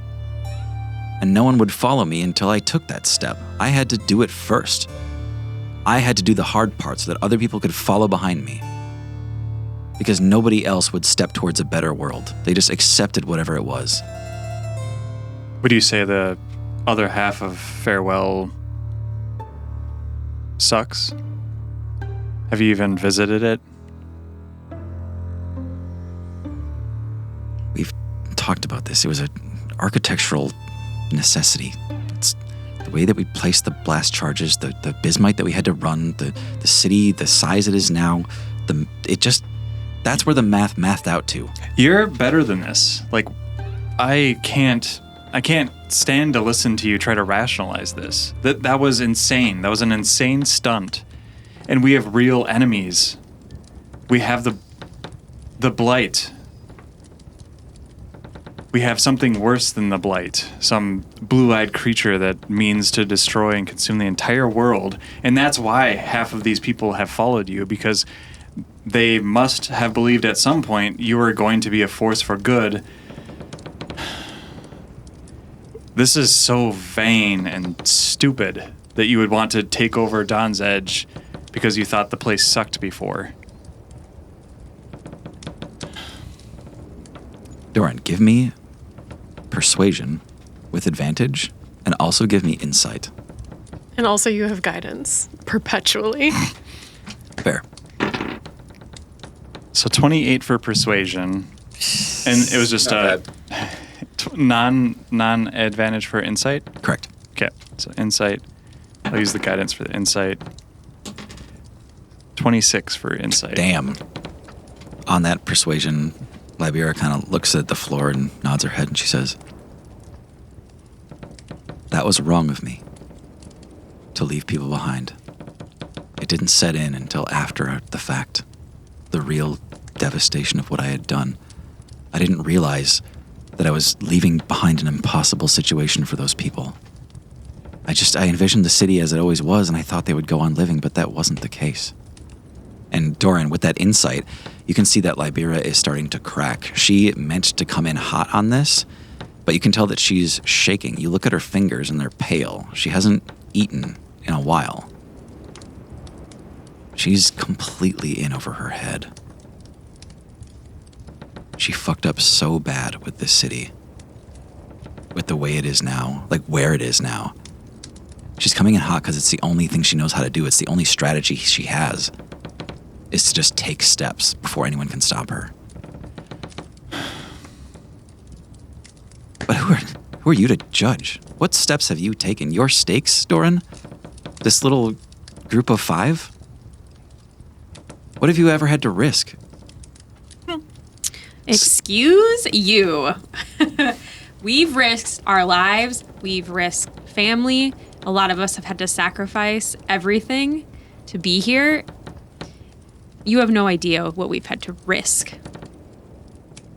And no one would follow me until I took that step. I had to do it first. I had to do the hard part so that other people could follow behind me. Because nobody else would step towards a better world. They just accepted whatever it was.
Would you say the other half of Farewell sucks? Have you even visited it?
We've talked about this. It was an architectural necessity. It's the way that we placed the blast charges, the bismite that we had to run, the city, the size it is now. That's where the math mathed out to.
You're better than this. Like, I can't stand to listen to you try to rationalize this. That was insane. That was an insane stunt. And we have real enemies. We have the Blight. We have something worse than the Blight. Some blue-eyed creature that means to destroy and consume the entire world. And that's why half of these people have followed you, because they must have believed at some point you were going to be a force for good. This is so vain and stupid that you would want to take over Dawn's Edge because you thought the place sucked before.
Doran, give me persuasion with advantage, and also give me insight.
And also you have guidance perpetually.
Fair.
So 28 for persuasion, and it was just a non-advantage for insight?
Correct.
Okay, so insight. I'll use the guidance for the insight. 26 for insight.
Damn. On that persuasion, Libera kind of looks at the floor and nods her head, and she says, "That was wrong of me, to leave people behind. It didn't set in until after the fact, the real devastation of what I had done. I didn't realize that I was leaving behind an impossible situation for those people. I envisioned the city as it always was, and I thought they would go on living, but that wasn't the case." And Doran, with that insight, you can see that Libera is starting to crack. She meant to come in hot on this, but you can tell that she's shaking. You look at her fingers and they're pale. She hasn't eaten in a while. She's completely in over her head. She fucked up so bad with this city. With the way it is now, like where it is now. She's coming in hot because it's the only thing she knows how to do. It's the only strategy she has, is to just take steps before anyone can stop her. But who are you to judge? What steps have you taken? Your stakes, Doran? This little group of 5? What have you ever had to risk?
Excuse you. We've risked our lives. We've risked family. A lot of us have had to sacrifice everything to be here. You have no idea what we've had to risk.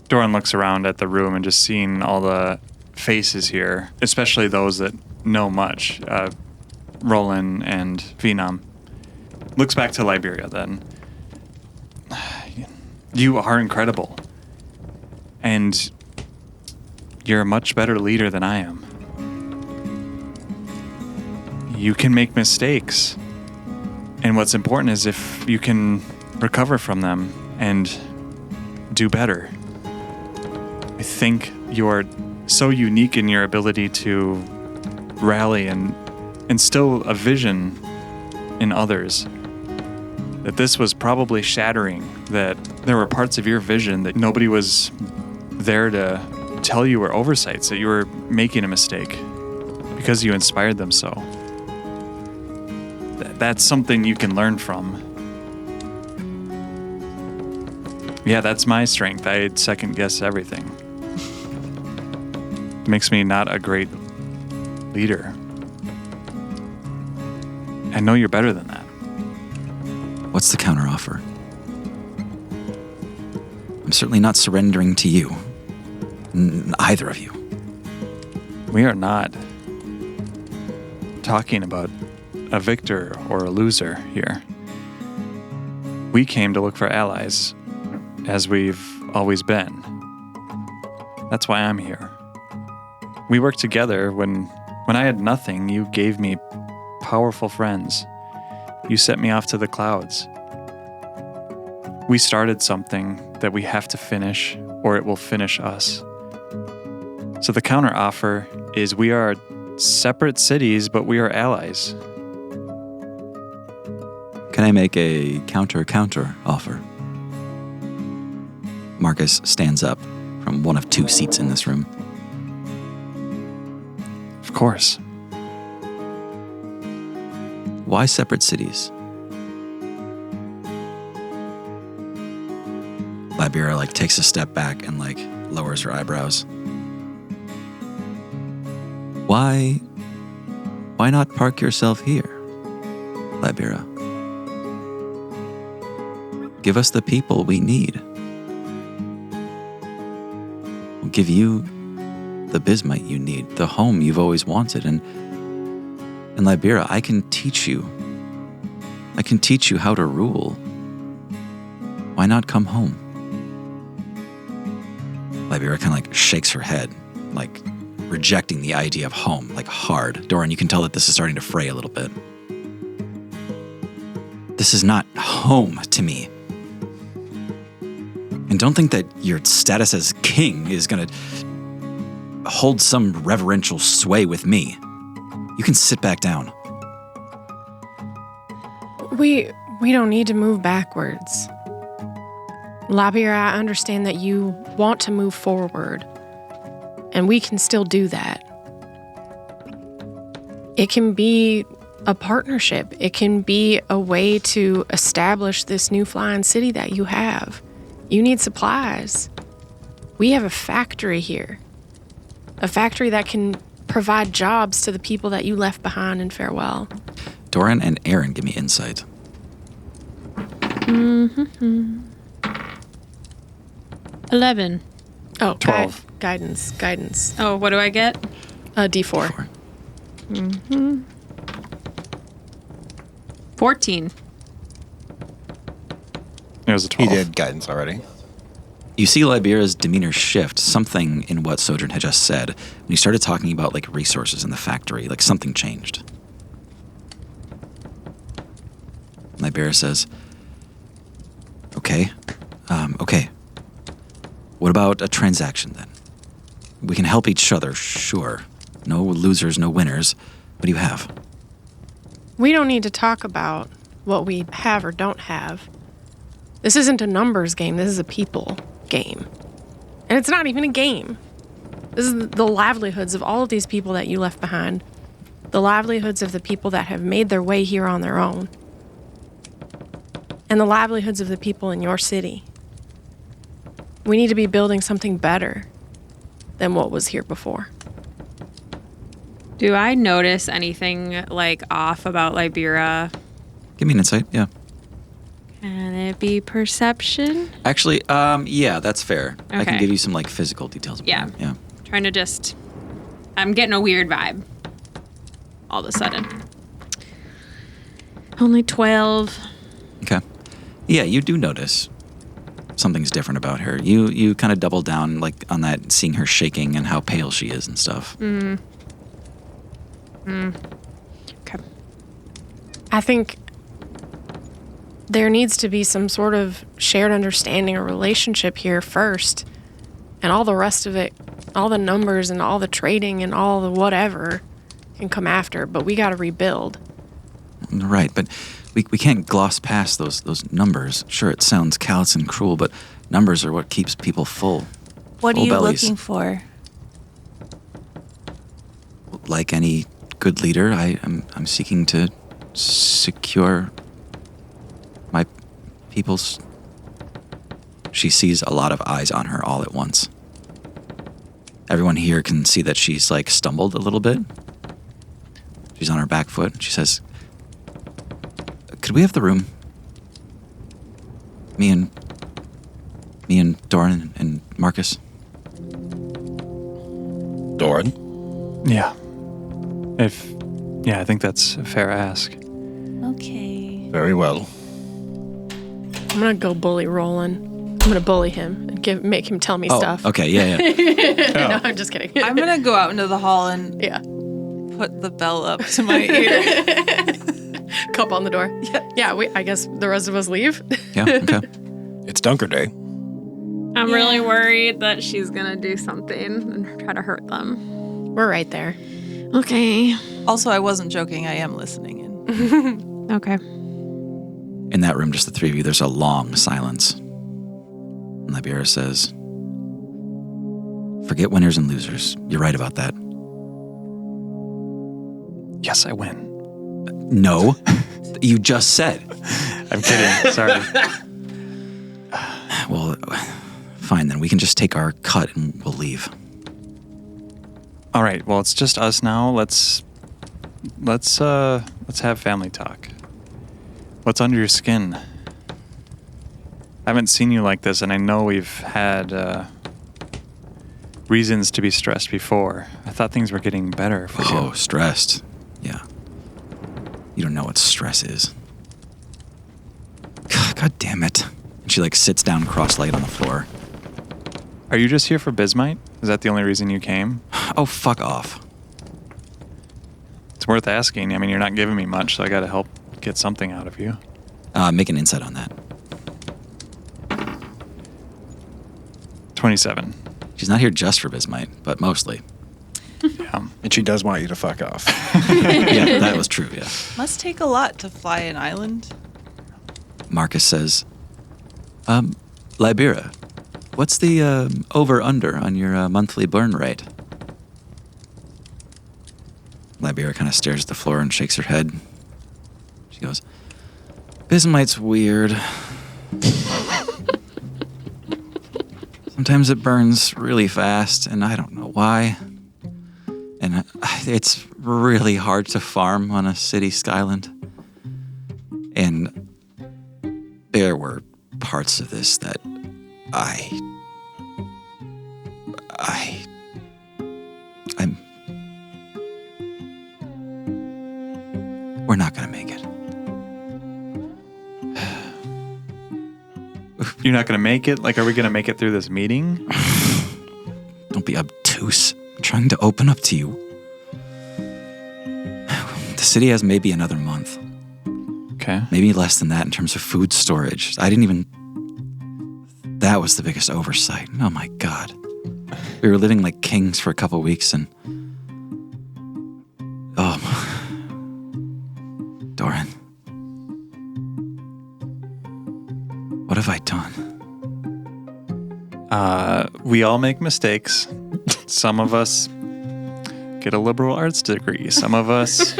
Doran looks around at the room and just seeing all the faces here, especially those that know much, Roland and Phenom. Looks back to Liberia then. You are incredible. And you're a much better leader than I am. You can make mistakes. And what's important is if you can recover from them and do better. I think you're so unique in your ability to rally and instill a vision in others that this was probably shattering, that there were parts of your vision that nobody was there to tell you were oversights, that you were making a mistake because you inspired them so. That's something you can learn from. Yeah, that's my strength. I second guess everything. Makes me not a great leader. I know you're better than that.
What's the counteroffer? I'm certainly not surrendering to you. Either of you.
We are not talking about a victor or a loser here. We came to look for allies, as we've always been. That's why I'm here. We worked together when I had nothing. You gave me powerful friends. You sent me off to the clouds. We started something that we have to finish, or it will finish us. So the counteroffer is we are separate cities, but we are allies.
Can I make a counter offer? Marcus stands up from one of 2 seats in this room.
Of course.
Why separate cities? Liberia takes a step back and lowers her eyebrows. Why not park yourself here, Liberia? Give us the people we need. We'll give you the bismite you need, the home you've always wanted. And Liberia, I can teach you. I can teach you how to rule. Why not come home? Liberia kind of shakes her head, rejecting the idea of home, hard. Doran, you can tell that this is starting to fray a little bit. This is not home to me. And don't think that your status as king is going to hold some reverential sway with me. You can sit back down.
We don't need to move backwards. Labir, I understand that you want to move forward, and we can still do that. It can be a partnership. It can be a way to establish this new flying city that you have. You need supplies. We have a factory here. A factory that can provide jobs to the people that you left behind in Farewell.
Doran and Aaron, give me insight.
11.
Oh,
12.
Guidance.
Oh, what do I get?
D4.
14.
It was a
He
12.
did guidance already.
You see Liberia's demeanor shift, something in what Sojourn had just said. When he started talking about resources in the factory, something changed. Liberia says, okay. What about a transaction then? We can help each other, sure. No losers, no winners. What do you have?
We don't need to talk about what we have or don't have. This isn't a numbers game. This is a people game. And it's not even a game. This is the livelihoods of all of these people that you left behind. The livelihoods of the people that have made their way here on their own. And the livelihoods of the people in your city. We need to be building something better than what was here before.
Do I notice anything like off about Libera?
Give me an insight. Yeah.
Can it be perception?
Actually, yeah, that's fair. I can
Okay.
give you some like physical details.
Yeah.
Yeah.
Trying to just. I'm getting a weird vibe. All of a sudden. Only 12.
Okay. Yeah, you do notice something's different about her. You kind of double down like on that, seeing her shaking and how pale she is and stuff.
Okay.
I think there needs to be some sort of shared understanding or relationship here first. And all the rest of it, all the numbers and all the trading and all the whatever can come after. But we got to rebuild.
Right, but we can't gloss past those numbers. Sure, it sounds callous and cruel, but numbers are what keeps people full.
What are
Full
you
bellies.
looking for?
Like any good leader, I'm seeking to secure my people's. She sees a lot of eyes on her all at once. Everyone here can see that she's like stumbled a little bit. She's on her back foot. She says, "Could we have the room? Me and Doran and Marcus."
Doran?
Yeah. I think that's a fair ask.
Okay.
Very well.
I'm going to go bully Roland. I'm going to bully him and make him tell me stuff.
Okay, yeah.
No, I'm just kidding.
I'm gonna go out into the hall and
Yeah.
put the bell up to my ear.
Cup on the door. Yeah, I guess the rest of us leave.
Yeah, okay.
It's Dunker Day.
I'm really worried that she's going to do something and try to hurt them.
We're right there.
Okay.
Also, I wasn't joking. I am listening in.
Okay.
In that room, just the three of you, there's a long silence. And Libera says, "Forget winners and losers. You're right about that."
Yes, I win.
No, you just said.
I'm kidding. Sorry.
Well, fine then. We can just take our cut and we'll leave.
All right. Well, it's just us now. Let's have family talk. What's under your skin? I haven't seen you like this, and I know we've had reasons to be stressed before. I thought things were getting better for
Oh,
you.
stressed. Yeah. You don't know what stress is. God damn it. And she like sits down cross-legged on the floor.
Are you just here for Bismite? Is that the only reason you came?
Oh, fuck off.
It's worth asking. I mean, you're not giving me much, so I got to help get something out of you.
Make an insight on that.
27.
She's not here just for Bismite, but mostly.
Yeah.
And she does want you to fuck off.
Yeah, that was true, yeah.
Must take a lot to fly an island.
Marcus says, Libera, what's the over-under on your monthly burn rate? Libera kind of stares at the floor and shakes her head. She goes, Bismite's weird. Sometimes it burns really fast, and I don't know why. And it's really hard to farm on a city skyland. And there were parts of this that we're not gonna make it.
You're not going to make it? Like, are we going to make it through this meeting?
Don't be obtuse. I'm trying to open up to you. The city has maybe another month.
Okay.
Maybe less than that in terms of food storage. That was the biggest oversight. Oh my God. We were living like kings for a couple weeks and... Doran. What have I done?
We all make mistakes. Some of us get a liberal arts degree. Some of us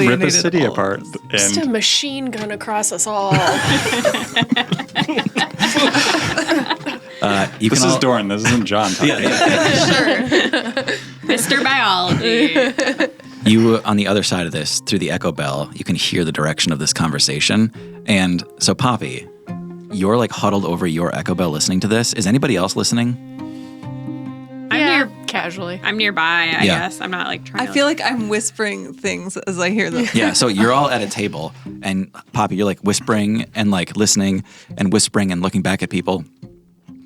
rip a city apart.
Just a
And
machine gun across us all.
this is Doran. This isn't John talking.
Mr. Biology.
You, on the other side of this, through the echo bell, you can hear the direction of this conversation. And so, Poppy, you're like huddled over your echo bell listening to this. Is anybody else listening?
Casually.
I'm nearby, I
Yeah.
guess. I'm not like trying
I feel like I'm whispering things as I hear them.
Yeah, so you're all at a table, and Poppy, you're like whispering and like listening and whispering and looking back at people.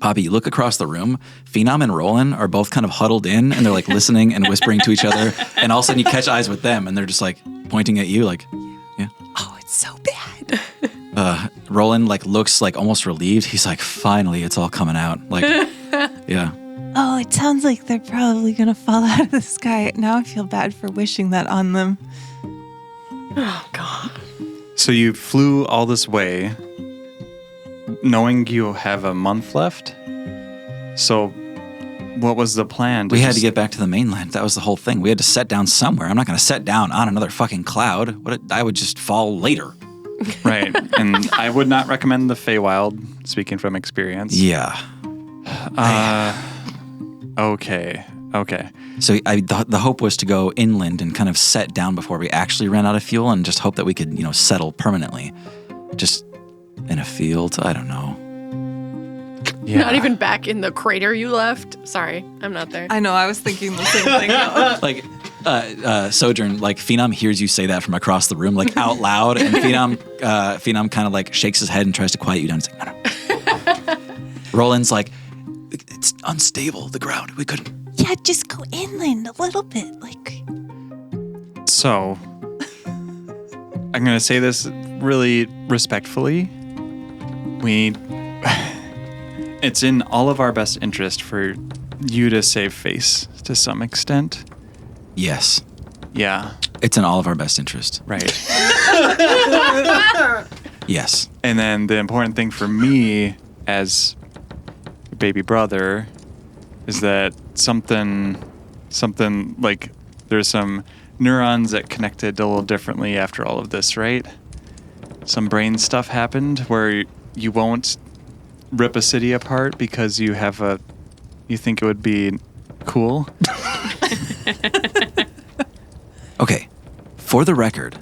Poppy, you look across the room. Phenom and Roland are both kind of huddled in, and they're like listening and whispering to each other. And all of a sudden, you catch eyes with them, and they're just like pointing at you, like, yeah.
Oh, it's so bad.
Roland like looks like almost relieved. He's like, finally, it's all coming out. Like, yeah.
Oh, it sounds like they're probably going to fall out of the sky. Now I feel bad for wishing that on them.
Oh, God.
So you flew all this way, knowing you have a month left. So what was the plan?
We had to get back to the mainland. That was the whole thing. We had to set down somewhere. I'm not going to set down on another fucking cloud. I would just fall later.
Right. And I would not recommend the Feywild, speaking from experience.
Yeah.
Okay.
So the hope was to go inland and kind of set down before we actually ran out of fuel and just hope that we could, settle permanently. Just in a field. I don't know.
Yeah.
Not even back in the crater you left. Sorry, I'm not there.
I know, I was thinking the same thing. Though.
Like, Sojourn, like Phenom hears you say that from across the room, like out loud, and Phenom kind of like shakes his head and tries to quiet you down. He's like, no. Roland's like, it's unstable, the ground. We couldn't.
Yeah, just go inland a little bit.
So, I'm going to say this really respectfully. It's in all of our best interest for you to save face to some extent.
Yes.
Yeah.
It's in all of our best interest.
Right.
Yes.
And then the important thing for me as your baby brother is that something like there's some neurons that connected a little differently after all of this, right? Some brain stuff happened where you won't rip a city apart because you think it would be cool.
Okay. For the record,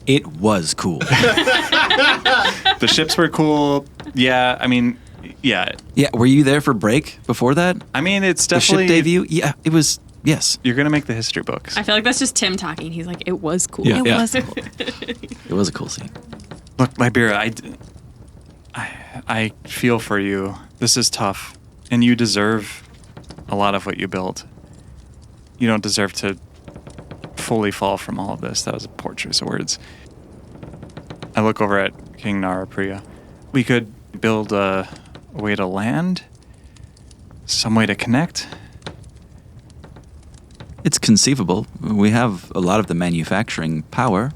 it was cool.
The ships were cool. Yeah, I mean, yeah.
Yeah. Were you there for break before that?
I mean, it's
The ship
definitely
debut? Yeah, it was. Yes.
You're gonna make the history books.
I feel like that's just Tim talking. He's like, it was cool.
Yeah.
It was cool.
It was a cool scene.
Look, Libera, I feel for you. This is tough, and you deserve a lot of what you built. You don't deserve to fully fall from all of this. That was a poor choice of words. I look over at King Narapriya. We could build a way to land, some way to connect.
It's conceivable. We have a lot of the manufacturing power.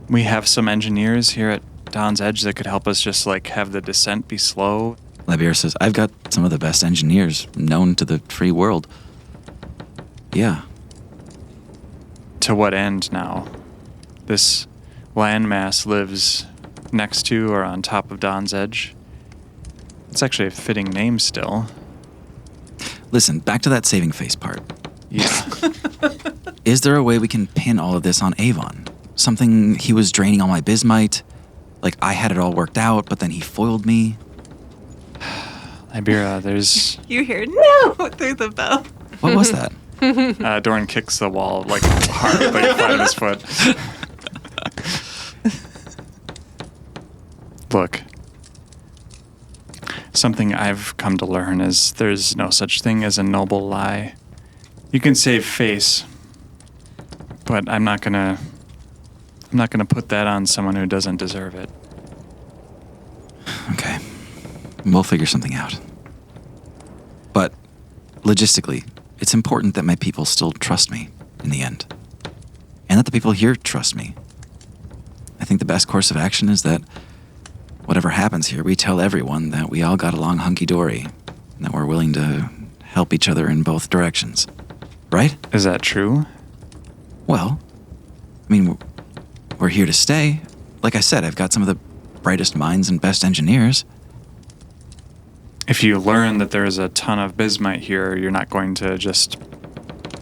We have some engineers here at Dawn's Edge that could help us just like have the descent be slow.
Labier says, I've got some of the best engineers known to the free world. Yeah.
To what end now? This landmass lives next to or on top of Dawn's Edge. It's actually a fitting name still.
Listen, back to that saving face part.
Yeah.
Is there a way we can pin all of this on Avon? Something he was draining all my bismite? Like I had it all worked out, but then he foiled me?
Ibira, there's...
You hear no through the bell.
What was that?
Doran kicks the wall like hard, like flat on his foot. Look, something I've come to learn is there's no such thing as a noble lie. You can save face, but I'm not gonna put that on someone who doesn't deserve it.
Okay. We'll figure something out. But logistically, it's important that my people still trust me in the end. And that the people here trust me. I think the best course of action is that whatever happens here, we tell everyone that we all got along hunky-dory. that we're willing to help each other in both directions. Right?
Is that true?
Well, I mean, we're here to stay. Like I said, I've got some of the brightest minds and best engineers.
If you learn that there's a ton of bismite here, you're not going to just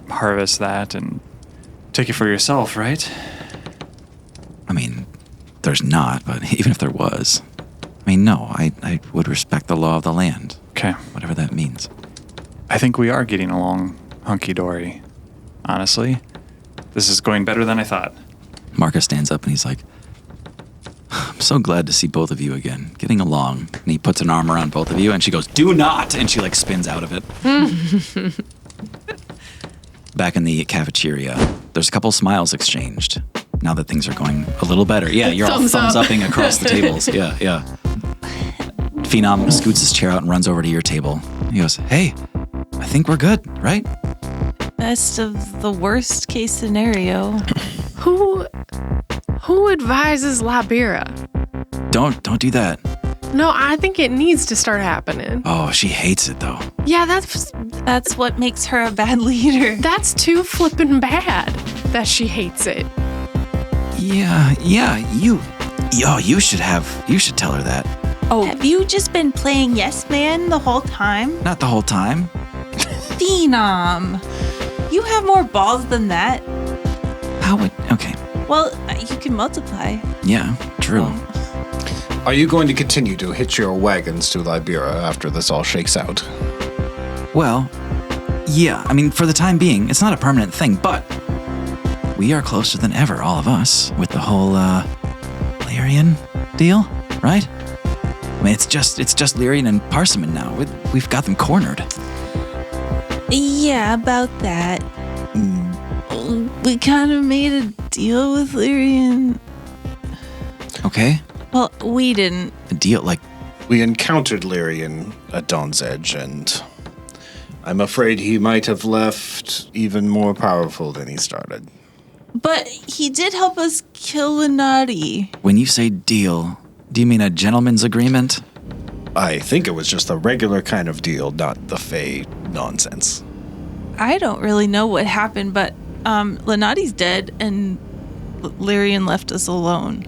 harvest that and take it for yourself, right?
I mean, there's not, but even if there was, I mean, no, I would respect the law of the land.
Okay.
Whatever that means.
I think we are getting along hunky-dory. Honestly, this is going better than I thought.
Marcus stands up and he's like, I'm so glad to see both of you again, getting along. And he puts an arm around both of you and she goes, do not! And she like spins out of it. Back in the cafeteria, there's a couple smiles exchanged now that things are going a little better. Yeah, you're all thumbs-upping across the tables. Yeah. Phenom scoots his chair out and runs over to your table. He goes, hey, I think we're good, right?
Best of the worst case scenario.
Who advises Libera?
Don't do that.
No, I think it needs to start happening.
Oh, she hates it though.
Yeah,
That's what makes her a bad leader.
that's too flippin' bad that she hates it.
Yeah, you should tell her that.
Oh, have you just been playing yes man the whole time?
Not the whole time.
Phenom. You have more balls than that.
Okay.
Well, you can multiply.
Yeah, true.
Are you going to continue to hitch your wagons to Libera after this all shakes out?
Well, yeah, I mean, for the time being, it's not a permanent thing, but we are closer than ever, all of us, with the whole, Lyrian deal, right? I mean, it's just Lyrian and Parsimon now. We've got them cornered.
Yeah, about that. We kind of made a deal with Lyrian.
Okay?
Well, we didn't.
A deal, like,
We encountered Lyrian at Dawn's Edge, and I'm afraid he might have left even more powerful than he started.
But he did help us kill Lenati.
when you say deal, do you mean a gentleman's agreement?
I think it was just a regular kind of deal, not the Fae nonsense.
I don't really know what happened, but Lenati's dead and Lyrian left us alone.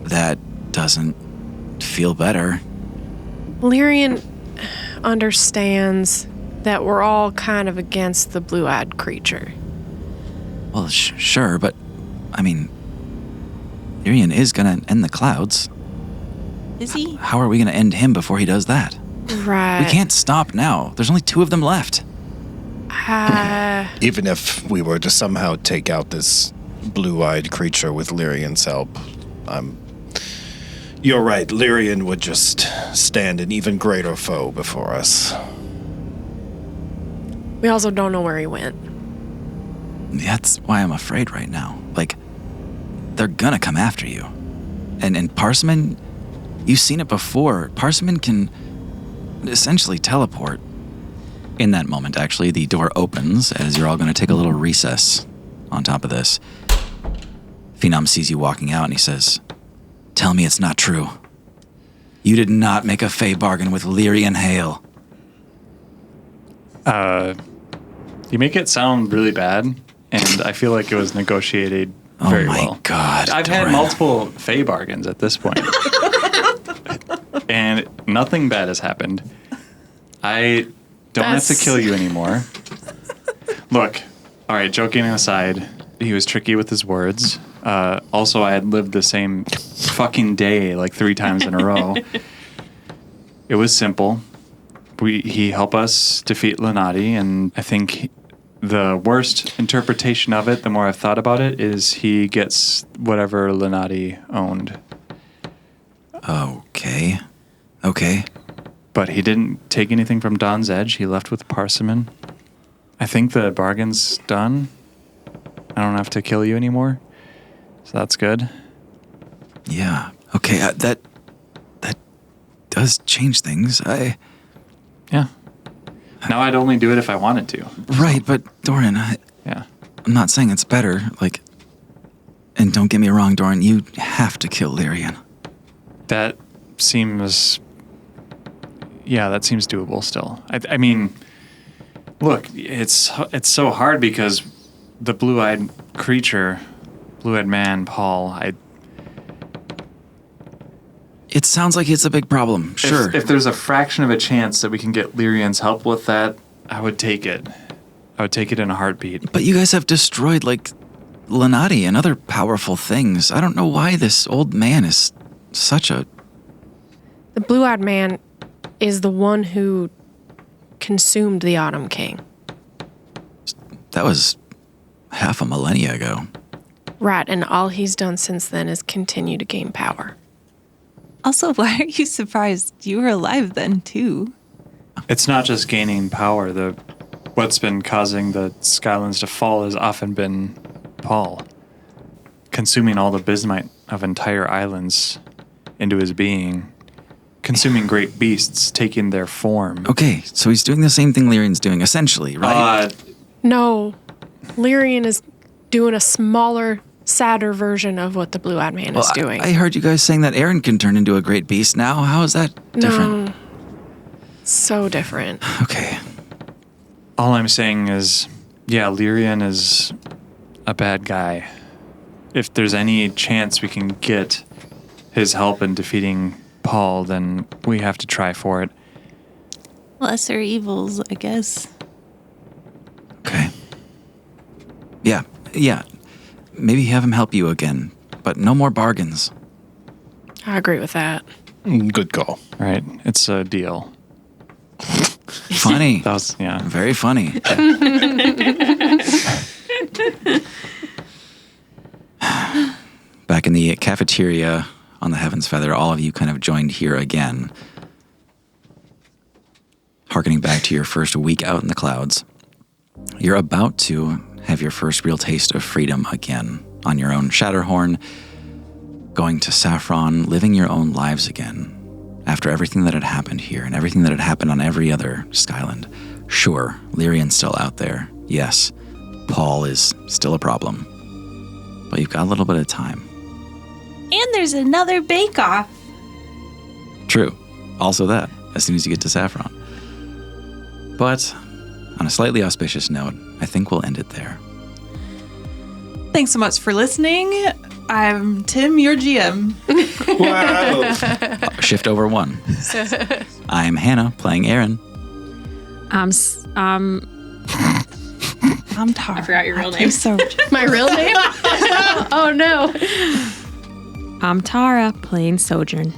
That doesn't feel better.
Lyrian understands that we're all kind of against the blue-eyed creature.
Well, sure, but, I mean, Lyrian is gonna end the clouds.
Is he?
How are we gonna end him before he does that?
Right.
We can't stop now. There's only 2 of them left.
Even if we were to somehow take out this blue-eyed creature with Lyrian's help, you're right, Lyrian would just stand an even greater foe before us.
We also don't know where he went.
That's why I'm afraid right now. Like, they're gonna come after you. And Parsimon, you've seen it before. Parsimon can essentially teleport. In that moment, actually, the door opens as you're all gonna take a little recess on top of this. Phenom sees you walking out and he says, tell me it's not true. You did not make a Fae bargain with Lyrian Hale.
You make it sound really bad, and I feel like it was negotiated very well.
Oh my God,
I've
Doran.
had multiple Fae bargains at this point. And nothing bad has happened. I don't have to kill you anymore. Look, all right, joking aside, he was tricky with his words. Also, I had lived the same fucking day like 3 times in a row. It was simple. He helped us defeat Lenati, and I think the worst interpretation of it, the more I've thought about it, is he gets whatever Lenati owned.
Okay.
But he didn't take anything from Dawn's Edge. He left with Parsimon. I think the bargain's done. I don't have to kill you anymore. So that's good.
Yeah. Okay, that does change things.
Yeah. Now I'd only do it if I wanted to.
Right, but Doran,
Yeah.
I'm not saying it's better, like, and don't get me wrong, Doran, you have to kill Lyrian.
That seems Yeah, that seems doable still. I mean, look, it's so hard because the blue-eyed creature, blue-eyed man, Paul,
It sounds like it's a big problem. Sure.
If there's a fraction of a chance that we can get Lyrian's help with that, I would take it. I would take it in a heartbeat.
But you guys have destroyed, like, Lenati and other powerful things. I don't know why this old man is such a...
The blue-eyed man is the one who consumed the Autumn King.
That was half a millennia ago.
Right, and all he's done since then is continue to gain power.
Also, why are you surprised? You were alive then, too.
It's not just gaining power. What's been causing the Skylands to fall has often been Paul. Consuming all the bismite of entire islands into his being. Consuming great beasts, taking their form.
Okay, so he's doing the same thing Lyrian's doing, essentially, right?
No, Lyrian is doing a smaller, sadder version of what the blue-eyed man is doing.
I heard you guys saying that Aaron can turn into a great beast now. How is that different?
No, so different.
Okay.
All I'm saying is, yeah, Lyrian is a bad guy. If there's any chance we can get his help in defeating Paul, then we have to try for it.
Lesser evils, I guess.
Okay. Yeah. Maybe have him help you again, but no more bargains.
I agree with that.
Good call.
Right? It's a deal.
Funny.
That was, yeah.
Very funny. Back in the cafeteria on the Heaven's Feather, all of you kind of joined here again. Harkening back to your first week out in the clouds. You're about to have your first real taste of freedom again on your own Shatterhorn, going to Saffron, living your own lives again after everything that had happened here and everything that had happened on every other Skyland. Sure, Lyrian's still out there. Yes, Paul is still a problem. But you've got a little bit of time.
And there's another bake-off.
True. Also that, as soon as you get to Saffron. But on a slightly auspicious note, I think we'll end it there.
Thanks so much for listening. I'm Tim, your GM.
Wow.
Shift over 1. I'm Hannah, playing Aaron.
I'm Tara.
I forgot your real name.
So
My real name? Oh, no.
I'm Tara, playing Sojourn.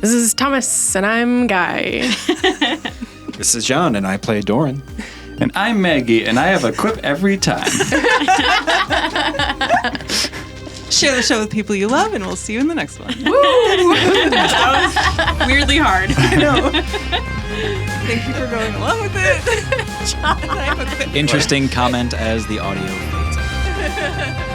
This is Thomas, and I'm Guy.
This is John, and I play Doran.
And I'm Maggie, and I have a quip every time.
share the show with people you love, and we'll see you in the next one.
That was weirdly hard.
I know. Thank you for going along with it. John and I have a good
Interesting comment as the audio fades out.